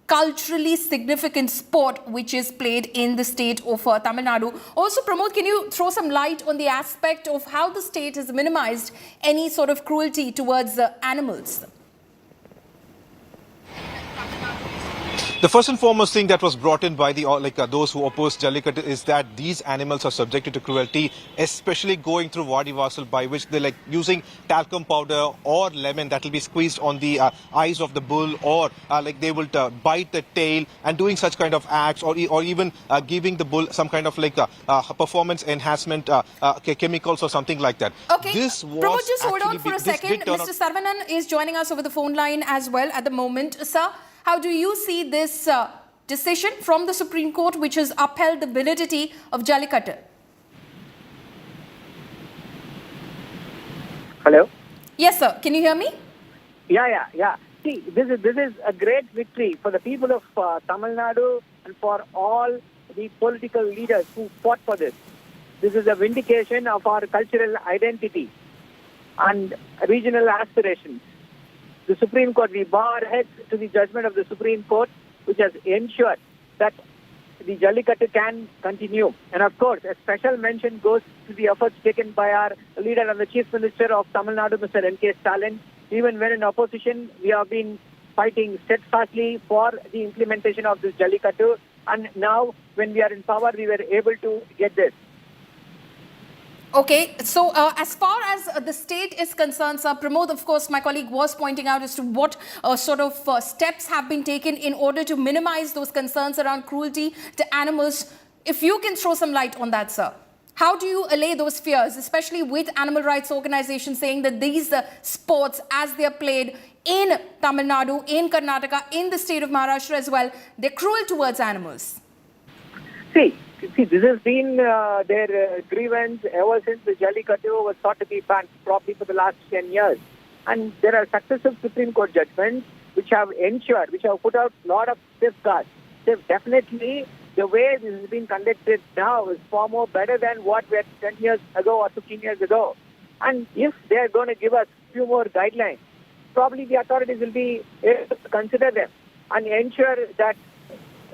culturally significant sport which is played in the state of Tamil Nadu. Also, Pramod, can you throw some light on the aspect of how the state has minimized any sort of cruelty towards animals? The first and foremost thing that was brought in by the those who oppose Jallikattu is that these animals are subjected to cruelty, especially going through Vadi Vasal, by which they're using talcum powder or lemon that will be squeezed on the eyes of the bull, or they will bite the tail and doing such kind of acts, or even giving the bull some kind of performance enhancement chemicals or something like that. Okay, Pramod, just hold on for a second. Mr. Saravanan is joining us over the phone line as well at the moment. Sir, how do you see this decision from the Supreme Court which has upheld the validity of Jallikattu? Hello? Yes, sir. Can you hear me? Yeah. See, this is a great victory for the people of Tamil Nadu and for all the political leaders who fought for this. This is a vindication of our cultural identity and regional aspirations. The Supreme Court, we bow our heads to the judgment of the Supreme Court, which has ensured that the Jallikattu can continue. And of course, a special mention goes to the efforts taken by our leader and the Chief Minister of Tamil Nadu, Mr. N.K. Stalin. Even when in opposition, we have been fighting steadfastly for the implementation of this Jallikattu. And now, when we are in power, we were able to get this. Okay, so as far as the state is concerned, Sir Pramod, of course, my colleague was pointing out as to what sort of steps have been taken in order to minimize those concerns around cruelty to animals. If you can throw some light on that, sir. How do you allay those fears, especially with animal rights organizations saying that these sports, as they are played in Tamil Nadu, in Karnataka, in the state of Maharashtra as well, they're cruel towards animals? See, this has been their grievance ever since the Jallikattu was thought to be banned, probably for the last 10 years. And there are successive Supreme Court judgments which have ensured, which have put out a lot of safeguards. Definitely, the way this has been conducted now is far more better than what we had 10 years ago or 15 years ago. And if they are going to give us a few more guidelines, probably the authorities will be able to consider them and ensure that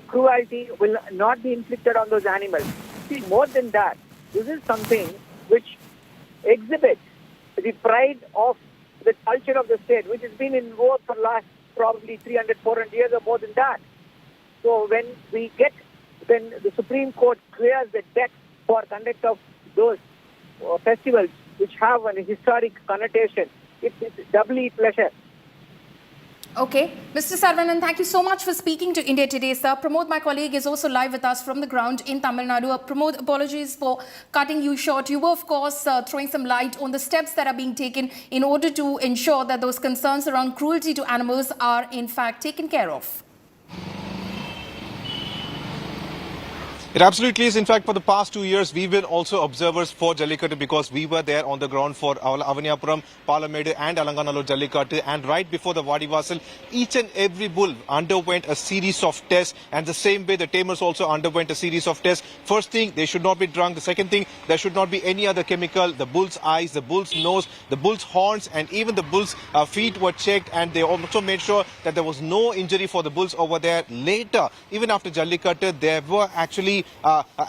cruelty will not be inflicted on those animals. See, more than that, this is something which exhibits the pride of the culture of the state, which has been in vogue for the last probably 300, 400 years or more than that. So when the Supreme Court clears the deck for conduct of those festivals which have an historic connotation, it's doubly pleasure. Okay. Mr. Saravanan, thank you so much for speaking to India Today, sir. Pramod, my colleague, is also live with us from the ground in Tamil Nadu. Pramod, apologies for cutting you short. You were, of course, throwing some light on the steps that are being taken in order to ensure that those concerns around cruelty to animals are, in fact, taken care of. It absolutely is. In fact, for the past 2 years, we've been also observers for Jallikattu because we were there on the ground for Avaniyapuram, Palamedu and Alanganalur Jallikattu. And right before the Vadi Vasal, each and every bull underwent a series of tests. And the same way, the tamers also underwent a series of tests. First thing, they should not be drunk. The second thing, there should not be any other chemical. The bull's eyes, the bull's nose, the bull's horns, and even the bull's feet were checked. And they also made sure that there was no injury for the bulls over there. Later, even after Jallikattu, there were actually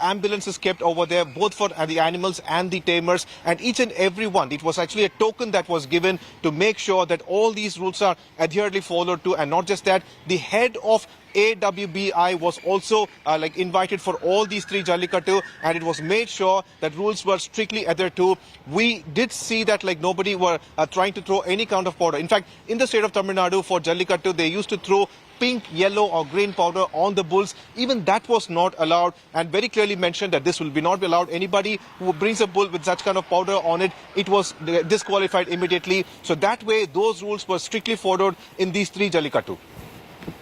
ambulances kept over there, both for the animals and the tamers, and each and every one. It was actually a token that was given to make sure that all these rules are adherently followed to, and not just that, the head of AWBI was also invited for all these 3 Jallikattu, and it was made sure that rules were strictly adhered to. We did see that nobody were trying to throw any kind of powder. In fact, in the state of Tamil Nadu for Jallikattu, they used to throw pink, yellow or green powder on the bulls. Even that was not allowed, and very clearly mentioned that this will not be allowed. Anybody who brings a bull with such kind of powder on it, it was disqualified immediately. So that way, those rules were strictly followed in these 3 Jallikattu.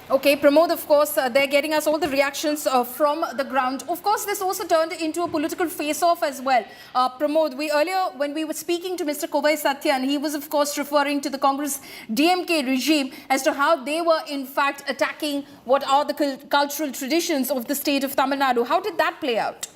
Okay, Pramod, of course, they're getting us all the reactions from the ground. Of course, this also turned into a political face-off as well. Pramod, earlier, when we were speaking to Mr. Kovai Satyan, he was, of course, referring to the Congress DMK regime as to how they were, in fact, attacking what are the cultural traditions of the state of Tamil Nadu. How did that play out?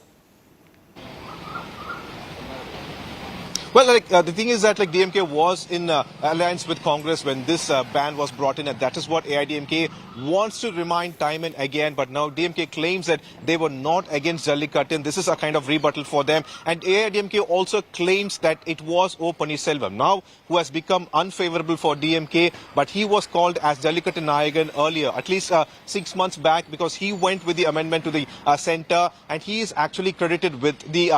Well, the thing is that DMK was in alliance with Congress when this ban was brought in, and that is what AIDMK wants to remind time and again. But now DMK claims that they were not against Jallikattu, and this is a kind of rebuttal for them. And AIDMK also claims that it was O. Panneerselvam, now who has become unfavorable for DMK, but he was called as Jallikattu Nayagan earlier, at least 6 months back, because he went with the amendment to the centre, and he is actually credited with the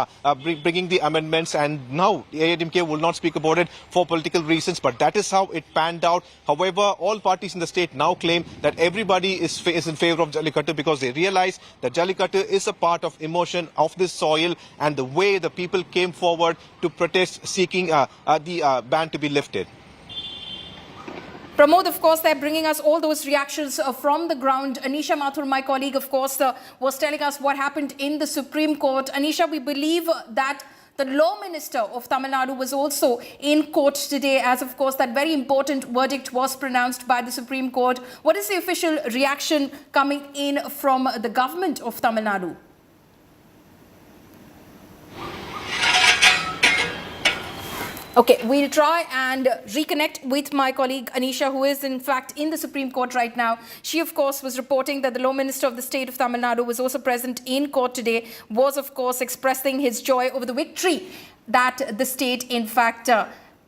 bringing the amendments, and now AIDMK will not speak about it for political reasons, but that is how it panned out. However, all parties in the state now claim that everybody is in favor of Jallikattu because they realize that Jallikattu is a part of emotion of this soil and the way the people came forward to protest seeking the ban to be lifted. Pramod, of course, they're bringing us all those reactions from the ground. Anisha Mathur, my colleague, of course, was telling us what happened in the Supreme Court. Anisha, we believe that the Law Minister of Tamil Nadu was also in court today, as of course that very important verdict was pronounced by the Supreme Court. What is the official reaction coming in from the government of Tamil Nadu? Okay, we'll try and reconnect with my colleague Anisha, who is in fact in the Supreme Court right now. She, of course, was reporting that the Law Minister of the state of Tamil Nadu was also present in court today, was, of course, expressing his joy over the victory that the state, in fact,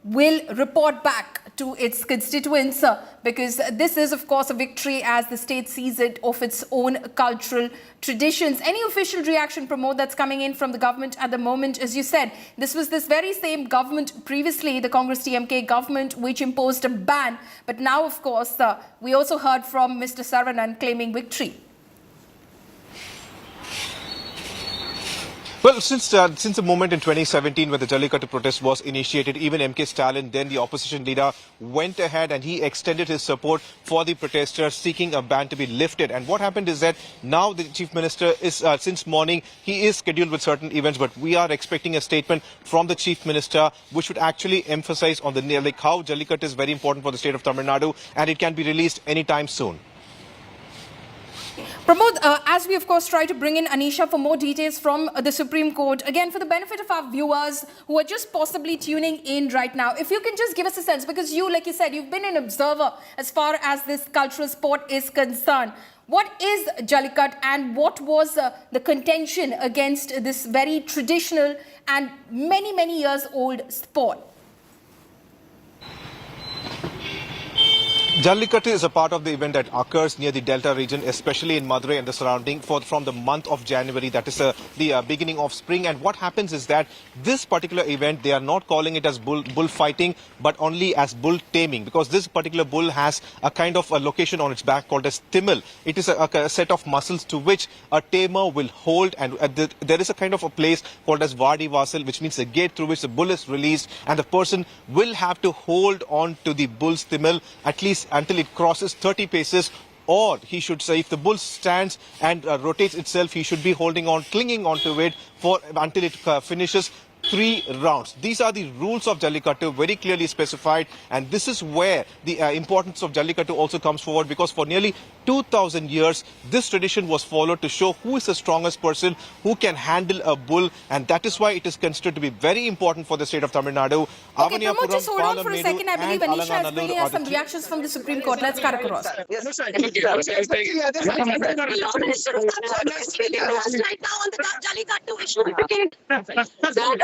will report back to its constituents, because this is, of course, a victory as the state sees it of its own cultural traditions. Any official reaction, Pramod, that's coming in from the government at the moment? As you said, this was this very same government previously, the Congress TMK government, which imposed a ban. But now, of course, we also heard from Mr. Saravanan claiming victory. Well, since the moment in 2017 when the Jallikattu protest was initiated, even M.K. Stalin, then the opposition leader, went ahead and he extended his support for the protesters, seeking a ban to be lifted. And what happened is that now the Chief Minister is, since morning, he is scheduled with certain events, but we are expecting a statement from the Chief Minister which would actually emphasize on the how Jallikattu is very important for the state of Tamil Nadu, and it can be released anytime soon. Pramod, as we of course try to bring in Anisha for more details from the Supreme Court, again for the benefit of our viewers who are just possibly tuning in right now, if you can just give us a sense, because you, like you said, you've been an observer as far as this cultural sport is concerned. What is Jallikattu and what was the contention against this very traditional and many years old sport? Jallikattu is a part of the event that occurs near the Delta region, especially in Madurai and the surrounding, from the month of January. That is the beginning of spring. And what happens is that this particular event, they are not calling it as bullfighting, but only as bull taming, because this particular bull has a kind of a location on its back called as thimble. It is a set of muscles to which a tamer will hold, and there is a kind of a place called as Vadi Vasil, which means the gate through which the bull is released, and the person will have to hold on to the bull's thimble at least until it crosses 30 paces, or he should say, if the bull stands and rotates itself, he should be holding on, clinging onto it until it finishes 3 rounds. These are the rules of Jallikattu, very clearly specified, and this is where the importance of Jallikattu also comes forward, because for nearly 2,000 years, this tradition was followed to show who is the strongest person who can handle a bull, and that is why it is considered to be very important for the state of Tamil Nadu. Okay, Pramod, just hold on for a second. I believe Anisha is bringing us some reactions from the Supreme Court. Let's cut across. Right now on the Jallikattu issue.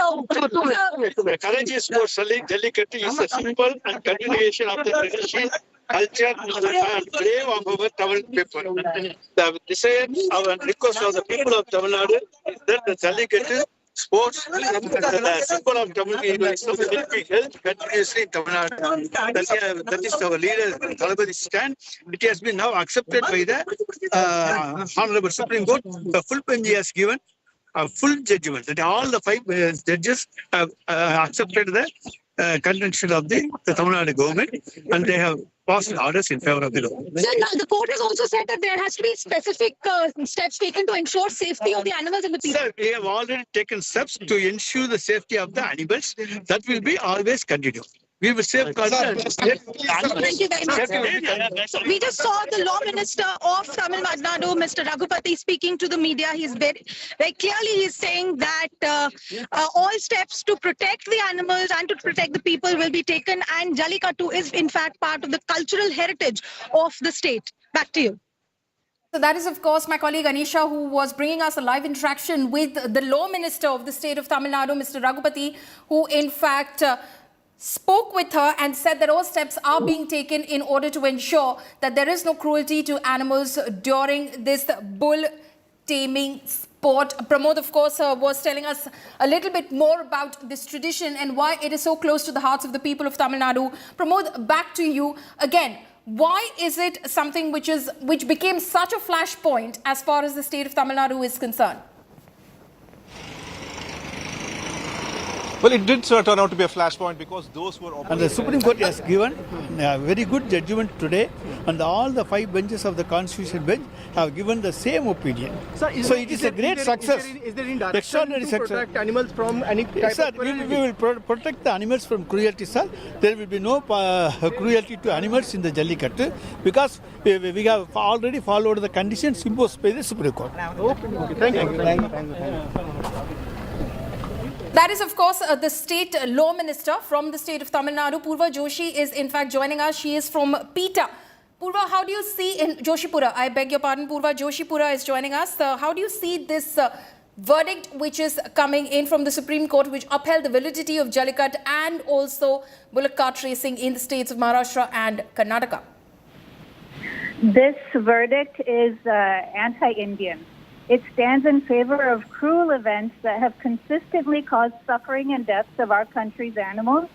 The courageous for Jallikattu is a symbol and continuation of the tradition, culture, and brave of our Tamil people. The desire and request of the people of Tamil Nadu is that the Jallikattu sports, the symbol of Tamil Nadu will be held continuously in Tamil Nadu. That is our leader, Thalapathi's stand. It has been now accepted by the Honorable Supreme Court. The full bench has given a full judgment that all the 5 judges have accepted the contention of the Tamil Nadu government, and they have passed orders in favor of the law. The court has also said that there has to be specific steps taken to ensure safety of the animals and the people. Sir, we have already taken steps to ensure the safety of the animals. That will be always continued. We will save culture. Thank you very much. We just saw the Law Minister of Tamil Nadu, Mr. Raghupati, speaking to the media. He's very clearly he's saying that all steps to protect the animals and to protect the people will be taken, and Jallikattu is in fact part of the cultural heritage of the state. Back to you. So that is, of course, my colleague Anisha, who was bringing us a live interaction with the Law Minister of the state of Tamil Nadu, Mr. Raghupati, who in fact spoke with her and said that all steps are being taken in order to ensure that there is no cruelty to animals during this bull taming sport. Pramod, of course, was telling us a little bit more about this tradition and why it is so close to the hearts of the people of Tamil Nadu. Pramod, back to you again. Why is it something which became such a flashpoint as far as the state of Tamil Nadu is concerned? Well, it did turn out to be a flashpoint because those who were... And the Supreme Court has given a very good judgment today, and all the 5 benches of the Constitution bench have given the same opinion. So it is a great success. Is there any direction Extraordinary to success. protect animals from any type Yes, sir. of We will protect the animals from cruelty, sir. There will be no cruelty to animals in the Jallikattu because we have already followed the conditions imposed by the Supreme Court. Okay. Thank you. That is, of course, the state law minister from the state of Tamil Nadu. Purva Joshi is, in fact, joining us. She is from PETA. Purva, how do you see in Joshipura? I beg your pardon. Purva Joshipura is joining us. How do you see this verdict which is coming in from the Supreme Court, which upheld the validity of Jallikattu and also bullock cart racing in the states of Maharashtra and Karnataka? This verdict is anti-Indian. It stands in favor of cruel events that have consistently caused suffering and deaths of our country's animals,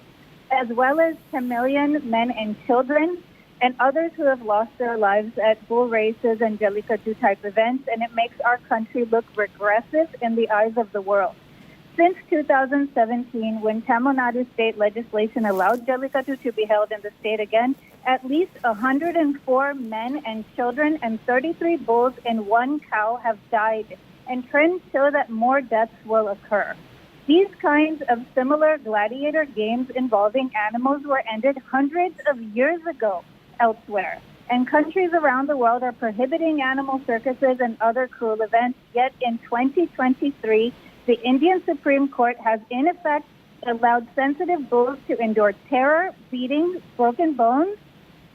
as well as 10 million men and children and others who have lost their lives at bull races and Jallikattu type events, and it makes our country look regressive in the eyes of the world. Since 2017, when Tamil Nadu state legislation allowed Jallikattu to be held in the state again, at least 104 men and children and 33 bulls and 1 cow have died, and trends show that more deaths will occur. These kinds of similar gladiator games involving animals were ended hundreds of years ago elsewhere, and countries around the world are prohibiting animal circuses and other cruel events, yet in 2023, the Indian Supreme Court has in effect allowed sensitive bulls to endure terror, beatings, broken bones,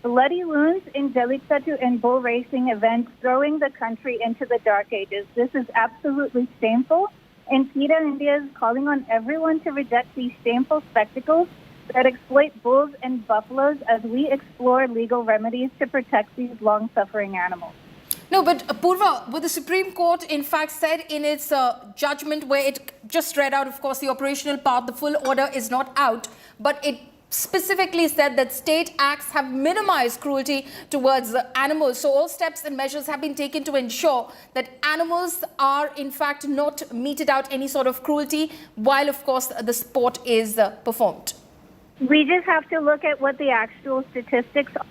bloody wounds in Jallikattu and bull racing events, throwing the country into the dark ages. This is absolutely shameful, and PETA India is calling on everyone to reject these shameful spectacles that exploit bulls and buffaloes as we explore legal remedies to protect these long-suffering animals. No, but Purva, what the Supreme Court in fact said in its judgment, where it just read out, of course, the operational part, the full order is not out, but it specifically said that state acts have minimized cruelty towards animals. So all steps and measures have been taken to ensure that animals are in fact not meted out any sort of cruelty while, of course, the sport is performed. We just have to look at what the actual statistics are.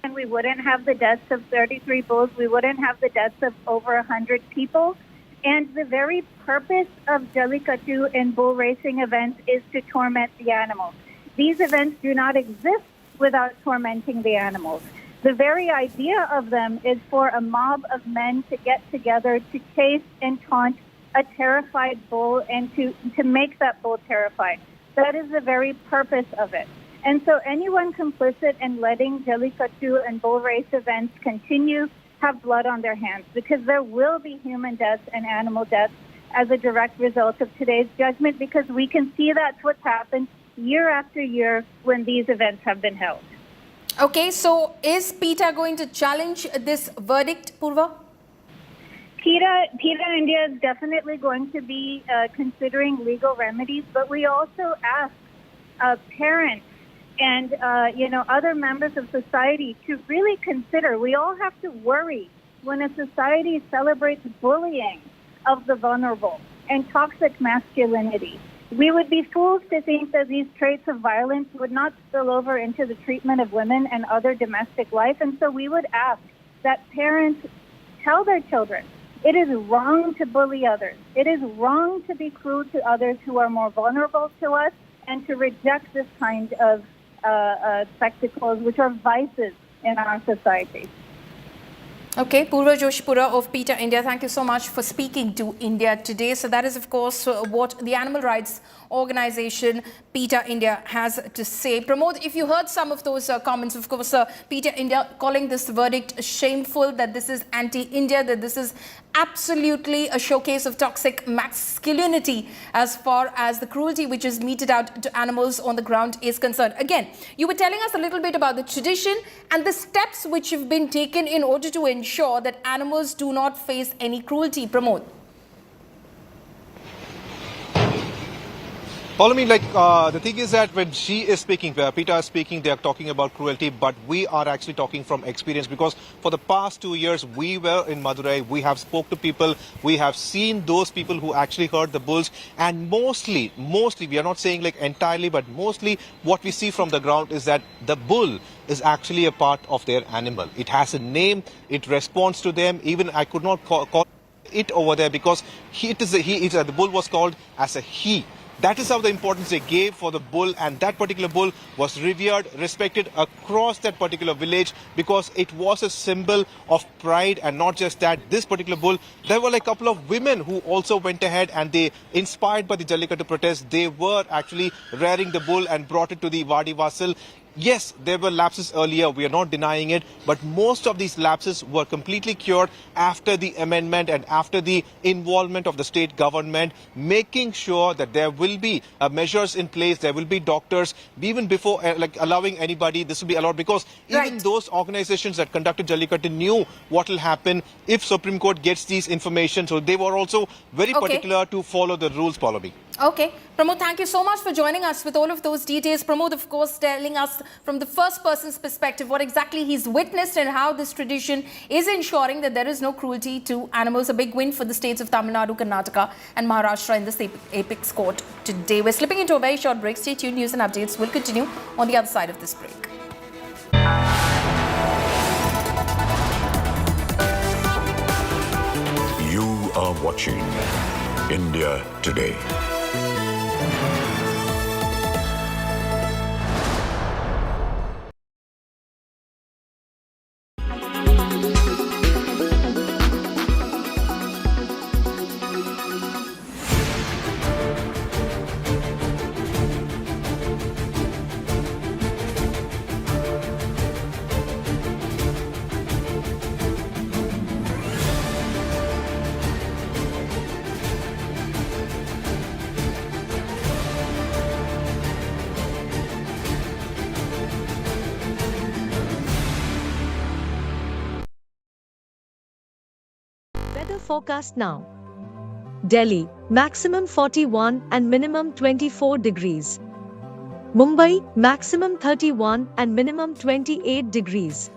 And we wouldn't have the deaths of 33 bulls. We wouldn't have the deaths of over 100 people. And the very purpose of Jallikattu and bull racing events is to torment the animals. These events do not exist without tormenting the animals. The very idea of them is for a mob of men to get together to chase and taunt a terrified bull and to make that bull terrified. That is the very purpose of it. And so anyone complicit in letting Jallikattu and bull race events continue have blood on their hands, because there will be human deaths and animal deaths as a direct result of today's judgment, because we can see that's what's happened year after year when these events have been held. Okay, so is PETA going to challenge this verdict, Purva? PETA India is definitely going to be considering legal remedies, but we also ask parents and other members of society to really consider. We all have to worry when a society celebrates bullying of the vulnerable and toxic masculinity. We would be fools to think that these traits of violence would not spill over into the treatment of women and other domestic life. And so we would ask that parents tell their children, it is wrong to bully others. It is wrong to be cruel to others who are more vulnerable to us. and to reject this kind of spectacles, which are vices in our society. Okay, Purva Joshipura of PETA India, thank you so much for speaking to India today. So that is, of course, what the animal rights organization PETA India has to say. Pramod, if you heard some of those comments, of course, PETA India calling this verdict shameful, that this is anti-India, that this is absolutely a showcase of toxic masculinity as far as the cruelty which is meted out to animals on the ground is concerned. Again, you were telling us a little bit about the tradition and the steps which have been taken in order to ensure that animals do not face any cruelty. Pramod. Follow me, the thing is that when she is speaking, PETA is speaking, they are talking about cruelty, but we are actually talking from experience, because for the past 2 years, we were in Madurai, we have spoke to people, we have seen those people who actually hurt the bulls, and mostly, we are not saying like entirely, but mostly what we see from the ground is that the bull is actually a part of their animal. It has a name, it responds to them. Even I could not call it over there because the bull was called as a he. That is how the importance they gave for the bull, and that particular bull was revered, respected across that particular village, because it was a symbol of pride. And not just that, this particular bull, there were like a couple of women who also went ahead and they, inspired by the Jallikattu protest, they were actually rearing the bull and brought it to the Vadi Vasil. Yes, there were lapses earlier, we are not denying it, but most of these lapses were completely cured after the amendment and after the involvement of the state government, making sure that there will be measures in place, there will be doctors, even before allowing anybody, this will be allowed, because even those organizations that conducted Jallikattu knew what will happen if Supreme Court gets these information, so they were also very particular to follow the rules, Pallavi. Okay. Pramod, thank you so much for joining us with all of those details. Pramod, of course, telling us from the first person's perspective what exactly he's witnessed and how this tradition is ensuring that there is no cruelty to animals. A big win for the states of Tamil Nadu, Karnataka and Maharashtra in this apex court today. We're slipping into a very short break. Stay tuned. News and updates will continue on the other side of this break. You are watching India Today. Weather forecast now. Delhi, maximum 41 and minimum 24 degrees. Mumbai, maximum 31 and minimum 28 degrees.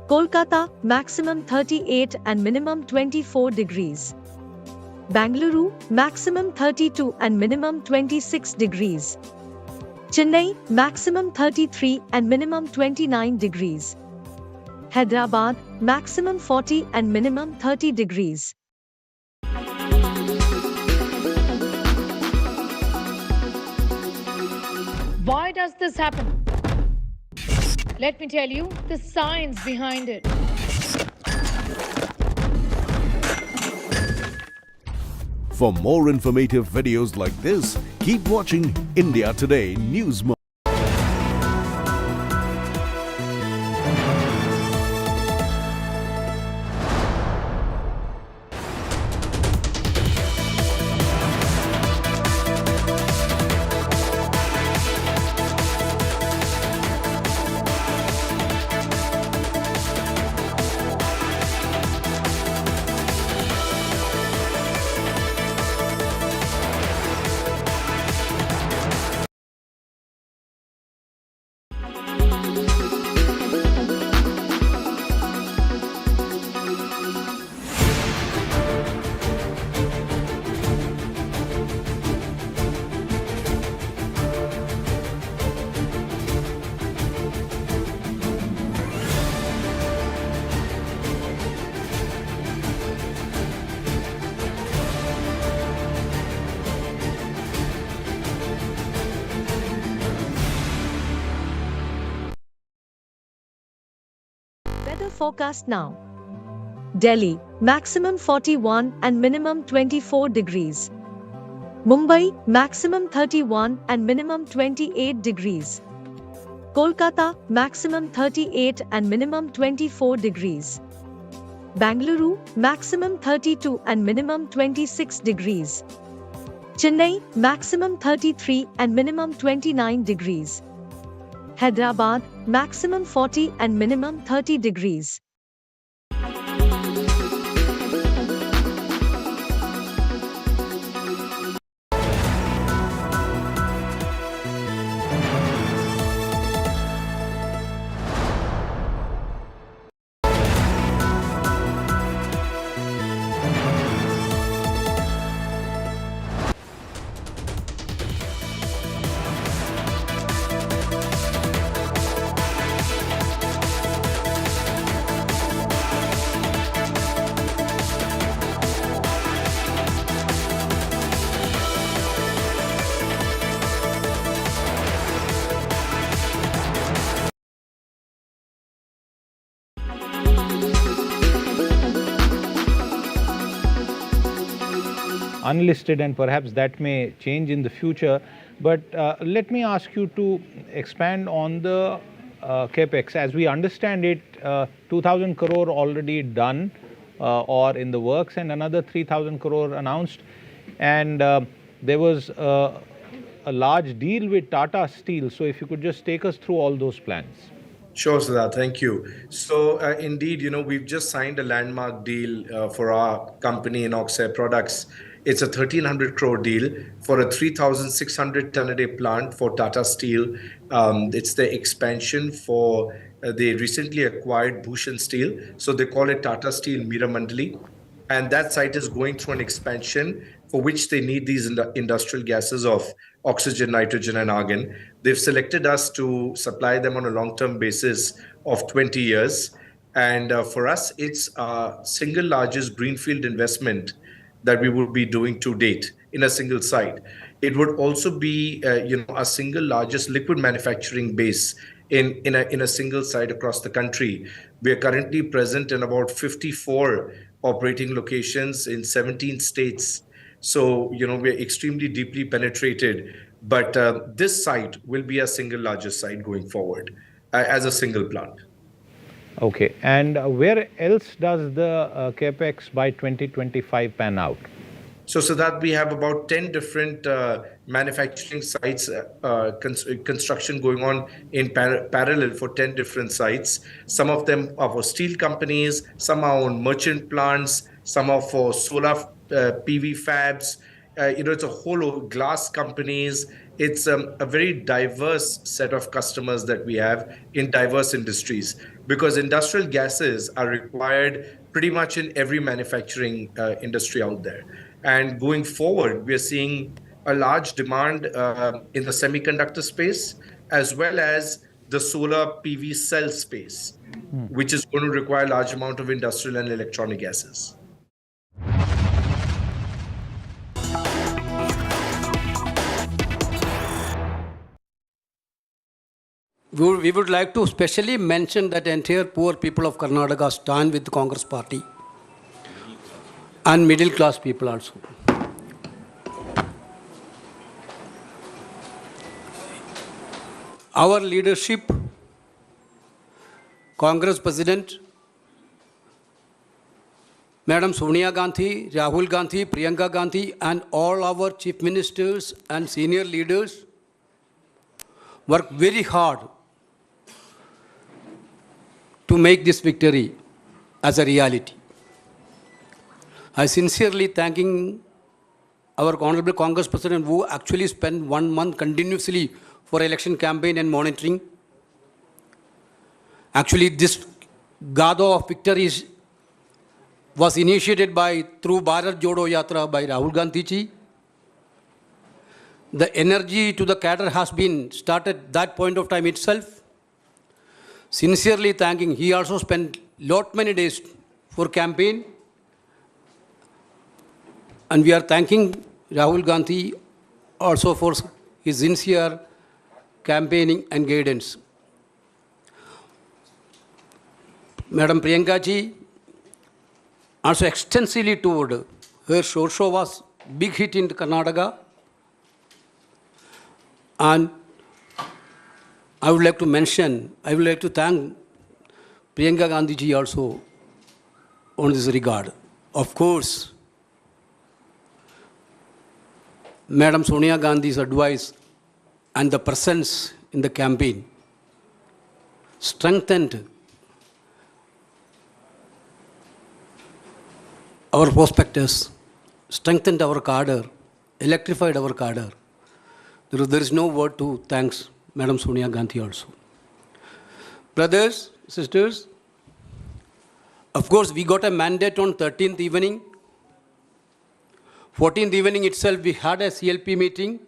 Kolkata, maximum 38 and minimum 24 degrees. Bangalore, maximum 32 and minimum 26 degrees. Chennai, maximum 33 and minimum 29 degrees. Hyderabad, maximum 40 and minimum 30 degrees. Why does this happen? Let me tell you the science behind it. For more informative videos like this, keep watching India Today News. forecast now. Delhi, maximum 41 and minimum 24 degrees. Mumbai, maximum 31 and minimum 28 degrees. Kolkata, maximum 38 and minimum 24 degrees. Bangalore, maximum 32 and minimum 26 degrees. Chennai, maximum 33 and minimum 29 degrees. Hyderabad, maximum 40 and minimum 30 degrees. Unlisted, and perhaps that may change in the future. But let me ask you to expand on the capex. As we understand it, 2,000 crore already done or in the works, and another 3,000 crore announced. And there was a large deal with Tata Steel. So if you could just take us through all those plans. Sure, Siddharth. Thank you. So indeed, we've just signed a landmark deal for our company, Inox Air Products. It's a 1,300 crore deal for a 3,600 ton a day plant for Tata Steel. It's the expansion for the recently acquired Bhushan Steel. So they call it Tata Steel Meramandali. And that site is going through an expansion for which they need these industrial gases of oxygen, nitrogen, and argon. They've selected us to supply them on a long-term basis of 20 years. And for us, it's our single largest greenfield investment that we will be doing to date in a single site. It would also be, a single largest liquid manufacturing base in a single site across the country. We are currently present in about 54 operating locations in 17 states. So, we're extremely deeply penetrated. But this site will be a single largest site going forward as a single plant. Okay. And where else does the capex by 2025 pan out? So that we have about 10 different manufacturing sites, construction going on in parallel for 10 different sites. Some of them are for steel companies, some are on merchant plants, some are for solar PV fabs. It's a whole of glass companies. It's a very diverse set of customers that we have in diverse industries, because industrial gases are required pretty much in every manufacturing industry out there. And going forward, we are seeing a large demand in the semiconductor space, as well as the solar PV cell space, which is going to require a large amount of industrial and electronic gases. We would like to specially mention that entire poor people of Karnataka stand with the Congress party and middle class people also. Our leadership, Congress President, Madam Sonia Gandhi, Rahul Gandhi, Priyanka Gandhi, and all our chief ministers and senior leaders work very hard to make this victory as a reality. I sincerely thanking our Honorable Congress President, who actually spent 1 month continuously for election campaign and monitoring. Actually, this Gado of victory was initiated through Bharat Jodo Yatra by Rahul Gandhi ji. The energy to the cadre has been started that point of time itself. Sincerely thanking, he also spent many days for campaign. And we are thanking Rahul Gandhi also for his sincere campaigning and guidance. Madam Priyanka ji also extensively toured. Her short show was big hit in Karnataka. And I would like to thank Priyanka Gandhi ji also on this regard. Of course, Madam Sonia Gandhi's advice and the presence in the campaign strengthened our prospectus, strengthened our cadre, electrified our cadre. There is no word to thanks Madam Sonia Gandhi also. Brothers, sisters, of course, we got a mandate on 13th evening. 14th evening itself, we had a CLP meeting.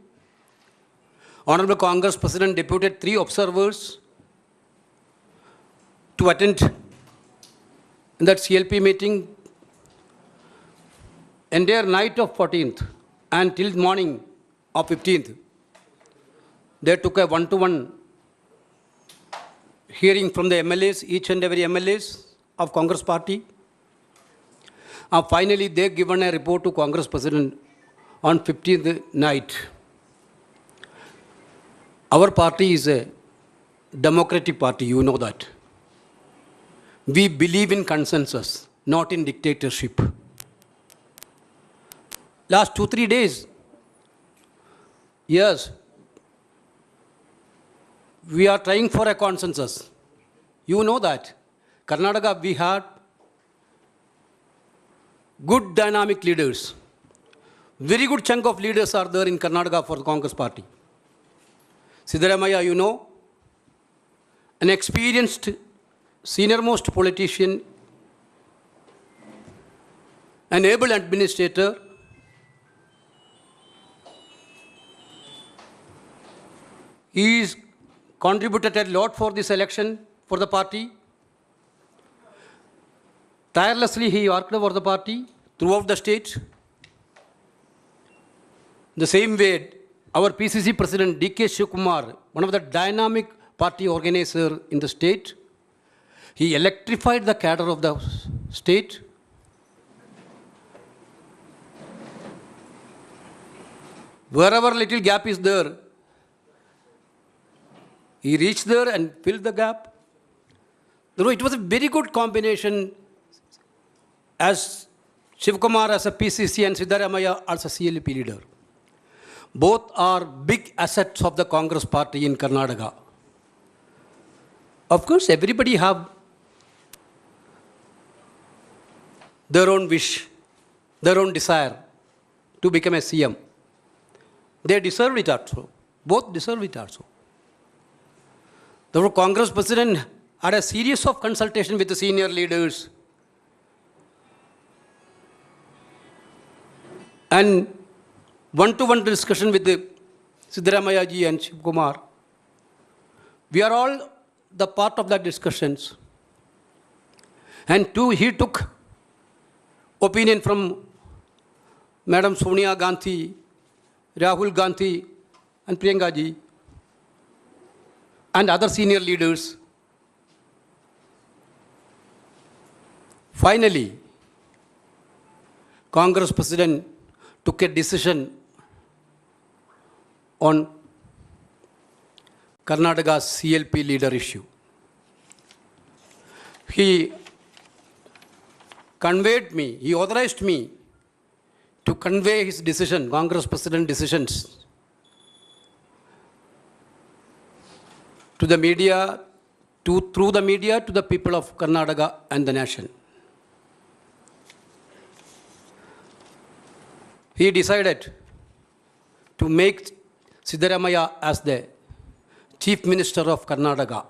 Honorable Congress President deputed 3 observers to attend in that CLP meeting entire night of 14th and till morning of 15th. They took a one-to-one hearing from the MLAs, each and every MLAs of Congress party. Finally, they given a report to Congress President on 15th night. Our party is a democratic party, you know that. We believe in consensus, not in dictatorship. Last 2-3 days, yes, we are trying for a consensus. You know that. Karnataka, we had good dynamic leaders. Very good chunk of leaders are there in Karnataka for the Congress party. Siddaramaiah, you know, an experienced senior-most politician, an able administrator, he is contributed a lot for this election for the party. Tirelessly he worked for the party throughout the state. The same way, our PCC President D.K. Shivkumar, one of the dynamic party organizers in the state, he electrified the cadre of the state. Wherever little gap is there, he reached there and filled the gap. It was a very good combination as Shivkumar as a PCC and Siddaramaiah as a CLP leader. Both are big assets of the Congress party in Karnataka. Of course, everybody have their own wish, their own desire to become a CM. They deserve it also. Both deserve it also. The Congress President had a series of consultation with the senior leaders and one-to-one discussion with the Siddaramaiah ji and Shivkumar. We are all the part of that discussions. And he took opinion from Madam Sonia Gandhi, Rahul Gandhi and Priyanka ji and other senior leaders. Finally, Congress President took a decision on Karnataka's CLP leader issue. He authorized me to convey his decision, Congress President decisions, to the media, through the media to the people of Karnataka and the nation. He decided to make Siddaramaiah as the Chief Minister of Karnataka.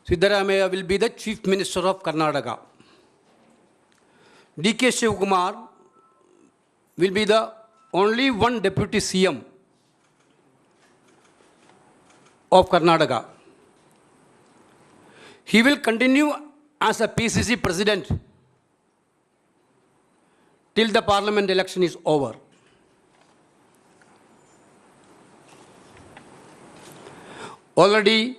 Siddaramaiah will be the Chief Minister of Karnataka. D.K. Shivkumar will be the only one Deputy CM of Karnataka. He will continue as a PCC President till the Parliament election is over. Already,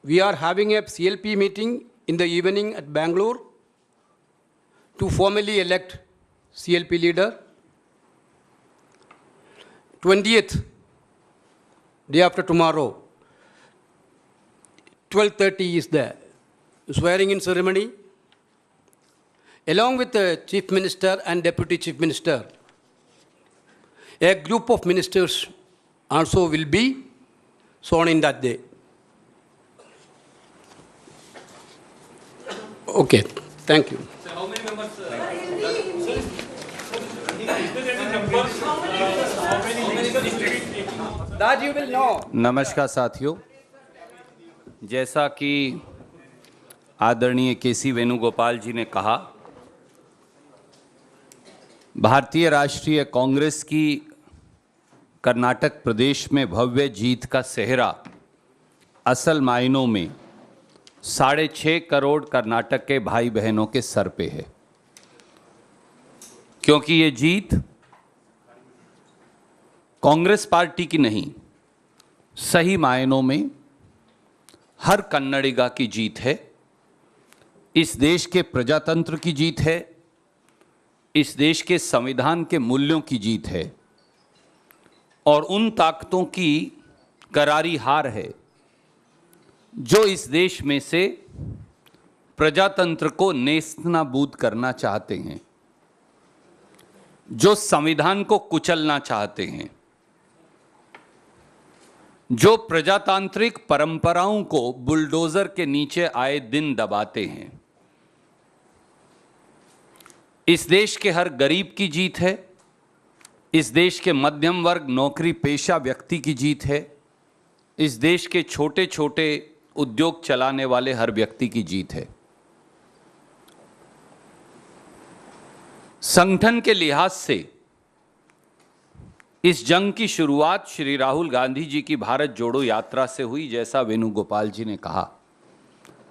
we are having a CLP meeting in the evening at Bangalore to formally elect CLP leader. 20th, day after tomorrow, 12:30 is the swearing-in ceremony. Along with the Chief Minister and Deputy Chief Minister, a group of ministers also will be sworn in that day. Okay, thank you. How many members? That you will know. नमस्कार साथियों, जैसा कि आदरणीय केसी वेणुगोपाल जी ने कहा, भारतीय राष्ट्रीय कांग्रेस की कर्नाटक प्रदेश में भव्य जीत का सेहरा असल मायनों में 6.5 करोड़ कर्नाटक के भाई बहनों के सर पे है, क्योंकि ये जीत कांग्रेस पार्टी की नहीं, सही मायनों में हर कन्नडिगा की जीत है। इस देश के प्रजातंत्र की जीत है, इस देश के संविधान के मूल्यों की जीत है और उन ताकतों की करारी हार है जो इस देश में से प्रजातंत्र को नेस्तनाबूद करना चाहते हैं, जो संविधान को कुचलना चाहते हैं, जो प्रजातांत्रिक परंपराओं को बुलडोजर के नीचे आए दिन दबाते हैं। इस देश के हर गरीब की जीत है, इस देश के मध्यम वर्ग नौकरी पेशा व्यक्ति की जीत है, इस देश के छोटे छोटे उद्योग चलाने वाले हर व्यक्ति की जीत है। संगठन के लिहाज से इस जंग की शुरुआत श्री राहुल गांधी जी की भारत जोड़ो यात्रा से हुई, जैसा वेणुगोपाल जी ने कहा,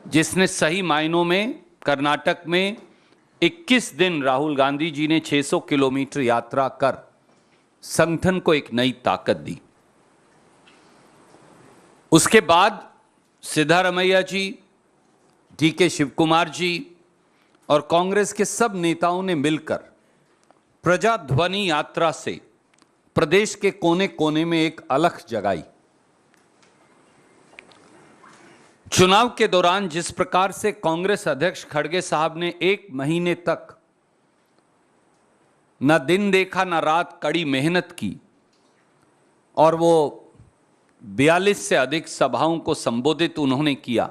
जिसने सही मायनों में कर्नाटक में 21 दिन राहुल गांधी जी ने 600 किलोमीटर यात्रा कर संगठन को एक नई ताकत दी। उसके बाद सिद्धारमैया जी, डी.के. शिवकुमार जी और कांग्रेस के सब नेताओं ने मिलकर प्रजाध्वनि यात्रा से प्रदेश के कोने कोने में एक अलख जगाई। चुनाव के दौरान जिस प्रकार से कांग्रेस अध्यक्ष खड़गे साहब ने 1 महीने तक न दिन देखा न रात कड़ी मेहनत की और वो 42 से अधिक सभाओं को संबोधित उन्होंने किया,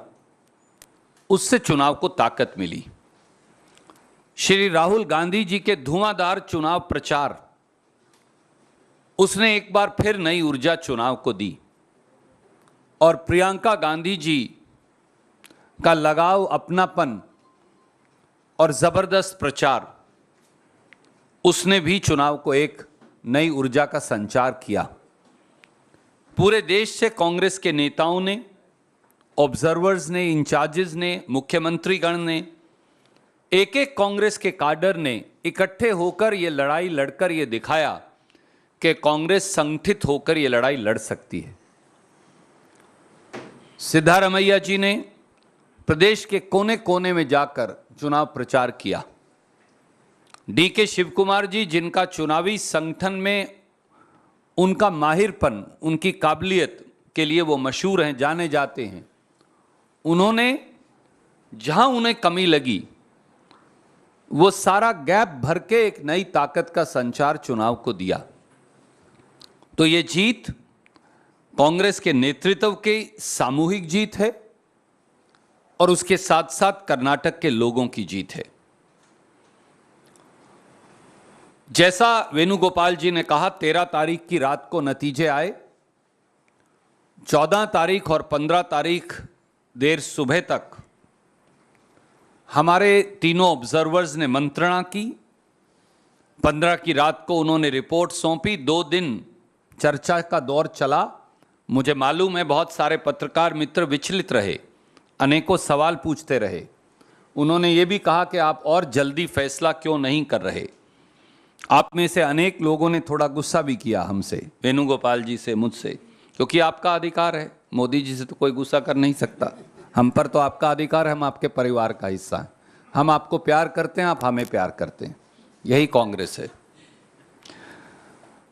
उससे चुनाव को ताकत मिली। श्री राहुल गांधी जी के धुआंधार चुनाव प्रचार, उसने एक बार फिर नई ऊर्जा चुनाव को दी और प्रियंका गांधी जी का लगाव, अपनापन और जबरदस्त प्रचार, उसने भी चुनाव को एक नई ऊर्जा का संचार किया। पूरे देश से कांग्रेस के नेताओं ने, ऑब्जर्वर्स ने, इंचार्जेस ने, मुख्यमंत्रीगण ने, एक एक कांग्रेस के काडर ने इकट्ठे होकर ये लड़ाई लड़कर ये दिखाया कि कांग्रेस संगठित होकर ये लड़ाई लड़ सकती है। सिद्धारमैया जी ने प्रदेश के कोने कोने में जाकर चुनाव प्रचार किया। डी.के. शिवकुमार जी, जिनका चुनावी संगठन में उनका माहिरपन, उनकी काबिलियत के लिए वो मशहूर हैं, जाने जाते हैं, उन्होंने जहां उन्हें कमी लगी वो सारा गैप भर के एक नई ताकत का संचार चुनाव को दिया। तो ये जीत कांग्रेस के नेतृत्व की सामूहिक जीत है और उसके साथ साथ कर्नाटक के लोगों की जीत है। जैसा वेणुगोपाल जी ने कहा, 13 तारीख की रात को नतीजे आए। 14 तारीख और 15 तारीख देर सुबह तक हमारे तीनों ऑब्जर्वर्स ने मंत्रणा की। 15 की रात को उन्होंने रिपोर्ट सौंपी। 2 दिन चर्चा का दौर चला। मुझे मालूम है बहुत सारे पत्रकार मित्र विचलित रहे, अनेकों सवाल पूछते रहे। उन्होंने ये भी कहा कि आप और जल्दी फैसला क्यों नहीं कर रहे। आप में से अनेक लोगों ने थोड़ा गुस्सा भी किया हमसे, वेणुगोपाल जी से, मुझसे, क्योंकि आपका अधिकार है। मोदी जी से तो कोई गुस्सा कर नहीं सकता, हम पर तो आपका अधिकार है, हम आपके परिवार का हिस्सा हैं, हम आपको प्यार करते हैं, आप हमें प्यार करते हैं, यही कांग्रेस है।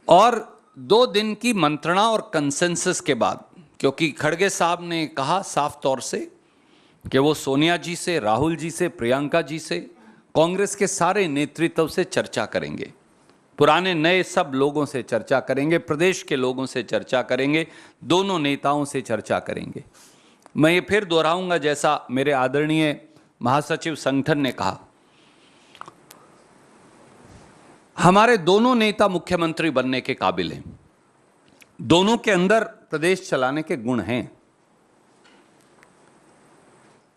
और 2 दिन की मंत्रणा और कंसेंसस के बाद, क्योंकि खड़गे साहब ने कहा साफ तौर से कि वो सोनिया जी से, राहुल जी से, प्रियंका जी से, कांग्रेस के सारे नेतृत्व से चर्चा करेंगे, पुराने नए सब लोगों से चर्चा करेंगे, प्रदेश के लोगों से चर्चा करेंगे, दोनों नेताओं से चर्चा करेंगे। मैं ये फिर दोहराऊंगा जैसा मेरे आदरणीय महासचिव संगठन ने कहा, हमारे दोनों नेता मुख्यमंत्री बनने के काबिल हैं, दोनों के अंदर प्रदेश चलाने के गुण हैं,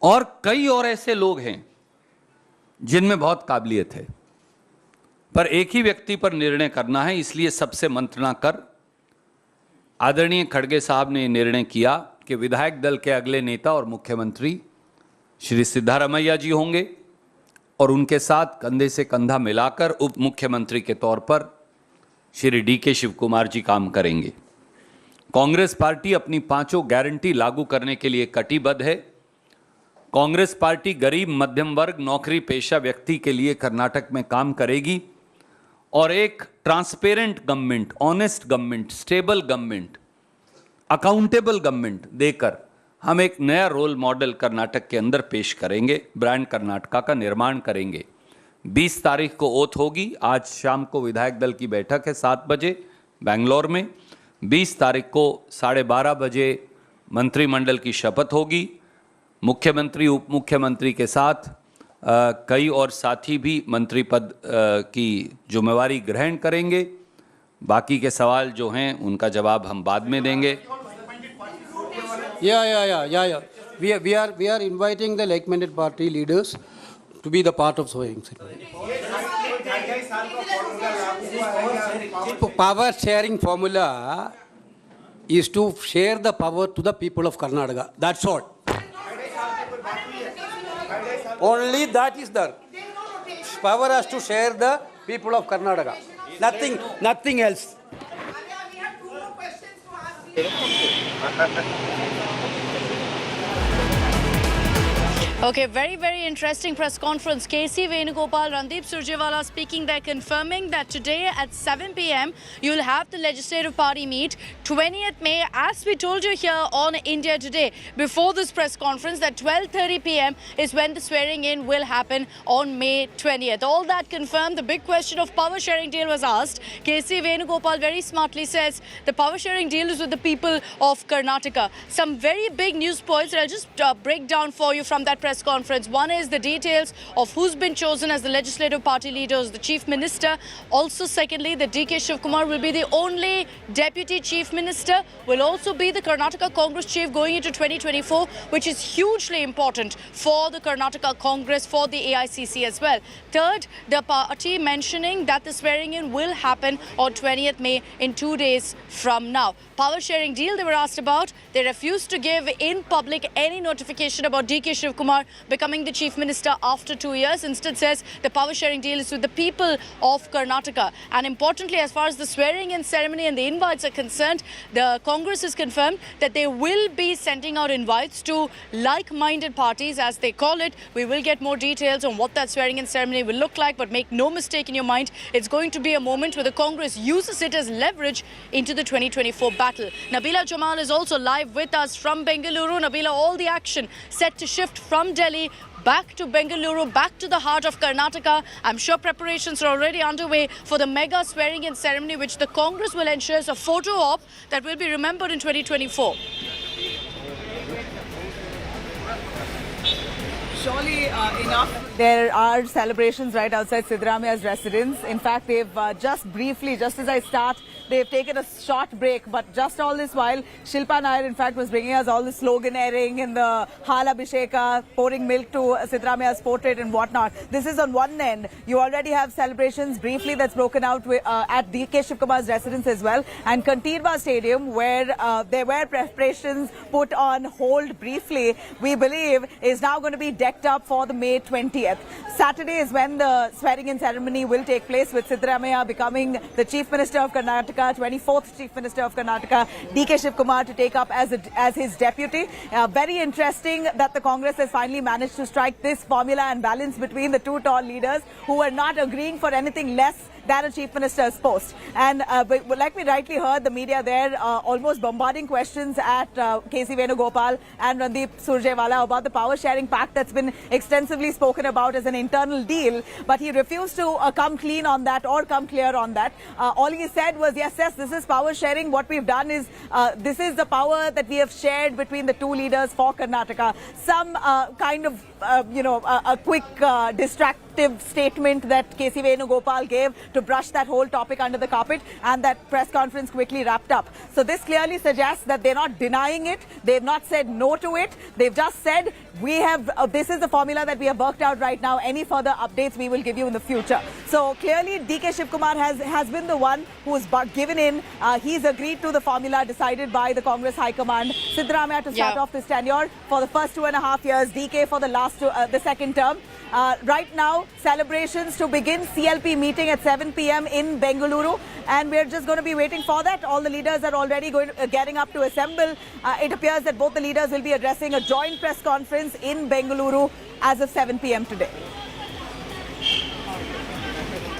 और कई और ऐसे लोग हैं जिनमें बहुत काबिलियत है, पर एक ही व्यक्ति पर निर्णय करना है। इसलिए सबसे मंत्रणा कर आदरणीय खड़गे साहब ने निर्णय किया कि विधायक दल के अगले नेता और मुख्यमंत्री श्री सिद्धारमैया जी होंगे, और उनके साथ कंधे से कंधा मिलाकर उप मुख्यमंत्री के तौर पर श्री डीके शिव कुमार जी काम करेंगे। कांग्रेस पार्टी अपनी 5 गारंटी लागू करने के लिए कटिबद्ध है। कांग्रेस पार्टी गरीब, मध्यम वर्ग, नौकरी पेशा व्यक्ति के लिए कर्नाटक में काम करेगी, और एक transparent government, honest government, stable government, accountable government देकर हम एक नया रोल मॉडल कर्नाटक के अंदर पेश करेंगे, ब्रांड कर्नाटका का निर्माण करेंगे। 20 तारीख को ओथ होगी, आज शाम को विधायक दल की बैठक है 7 बजे बेंगलोर में, 20 तारीख को 12:30 बजे मंत्रिमंडल की शपथ होगी। मुख्यमंत्री, उप मुख्यमंत्री के साथ कई और साथी भी मंत्री पद की जिम्मेवारी ग्रहण करेंगे। बाकी के सवाल जो हैं उनका जवाब हम बाद में देंगे। Yeah. We are inviting the like-minded party leaders to be the part of sewing ceremony. Power sharing formula is to share the power to the people of Karnataka. That's all. Only that is there. Power has to share the people of Karnataka. Nothing else. Okay, very, very interesting press conference. KC Venugopal, Randeep Surjewala speaking there, confirming that today at 7 p.m. you'll have the Legislative Party meet. 20th May, as we told you here on India Today, before this press conference, that 12:30 p.m. is when the swearing in will happen on May 20th. All that confirmed. The big question of power sharing deal was asked. KC Venugopal very smartly says the power sharing deal is with the people of Karnataka. Some very big news points that I'll just break down for you from that press conference. One is the details of who's been chosen as the Legislative Party leaders, the Chief Minister. Also, secondly, the DK Shivkumar will be the only Deputy Chief Minister, will also be the Karnataka Congress Chief going into 2024, which is hugely important for the Karnataka Congress, for the AICC as well. Third, the party mentioning that the swearing in will happen on 20th May in 2 days from now. Power sharing deal they were asked about. They refused to give in public any notification about DK Shivkumar becoming the Chief Minister after 2 years. Instead says the power sharing deal is with the people of Karnataka. And importantly, as far as the swearing in ceremony and the invites are concerned, the Congress has confirmed that they will be sending out invites to like-minded parties, as they call it. We will get more details on what that swearing in ceremony will look like, but make no mistake in your mind, it's going to be a moment where the Congress uses it as leverage into the 2024 battle. Nabila Jamal is also live with us from Bengaluru. Nabila, all the action set to shift from Delhi back to Bengaluru, back to the heart of Karnataka. I'm sure preparations are already underway for the mega swearing-in ceremony, which the Congress will ensure is a photo op that will be remembered in 2024. Surely enough, there are celebrations right outside Siddaramaia's residence. In fact, they've just briefly, just as I start, they've taken a short break. But just all this while, Shilpa Nair, in fact, was bringing us all the sloganeering and the Hal Abhisheka, pouring milk to Siddaramaia's portrait and whatnot. This is on one end. You already have celebrations briefly that's broken out at DK Shivkumar's residence as well. And Kantirva Stadium, where there were preparations put on hold briefly, we believe is now going to be decked up for the May 20th. Saturday is when the swearing-in ceremony will take place, with Siddaramaiah becoming the Chief Minister of Karnataka, 24th Chief Minister of Karnataka, DK Shivkumar to take up as his deputy. Very interesting that the Congress has finally managed to strike this formula and balance between the two tall leaders who were not agreeing for anything less than a Chief Minister's post. And like we rightly heard, the media there almost bombarding questions at KC Venugopal and Randeep Surjewala about the power sharing pact that's been extensively spoken about as an internal deal, but he refused to come clean on that or come clear on that. All he said was, yes, this is power sharing. What we've done is, this is the power that we have shared between the two leaders for Karnataka. Some kind of, a quick distractive statement that KC Venugopal gave to brush that whole topic under the carpet, and that press conference quickly wrapped up. So this clearly suggests that they're not denying it. They've not said no to it. They've just said, we have, this is the formula that we have worked out right now. Any further updates we will give you in the future. So clearly DK Shivkumar has been the one who's given in. He's agreed to the formula decided by the Congress High Command. Siddaramaiah to start off this tenure for the first 2.5 years, DK for the second term. Right now, celebrations to begin CLP meeting at 7 p.m. in Bengaluru, and we're just going to be waiting for that. All the leaders are already getting up to assemble. It appears that both the leaders will be addressing a joint press conference in Bengaluru as of 7 p.m. today.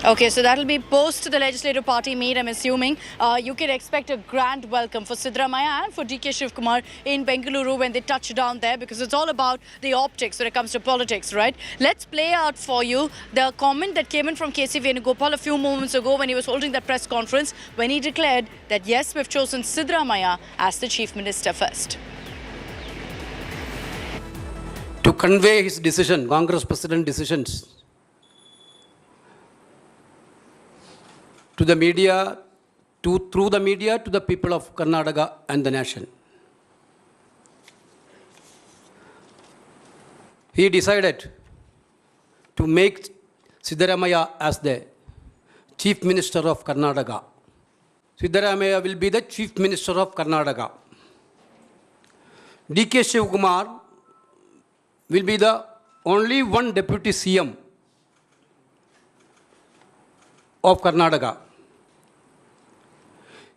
Okay, so that'll be post the Legislative Party meet. I'm assuming you can expect a grand welcome for Siddaramaiah and for DK Shivkumar in Bengaluru when they touch down there, because it's all about the optics when it comes to politics, right? Let's play out for you the comment that came in from KC Venugopal a few moments ago when he was holding that press conference, when he declared that yes, we've chosen Siddaramaiah as the Chief Minister first. To convey his decision, Congress President decisions, to the media, through the media to the people of Karnataka and the nation. He decided to make Siddaramaiah as the Chief Minister of Karnataka. Siddaramaiah will be the Chief Minister of Karnataka. DK Shivkumar will be the only one Deputy CM of Karnataka.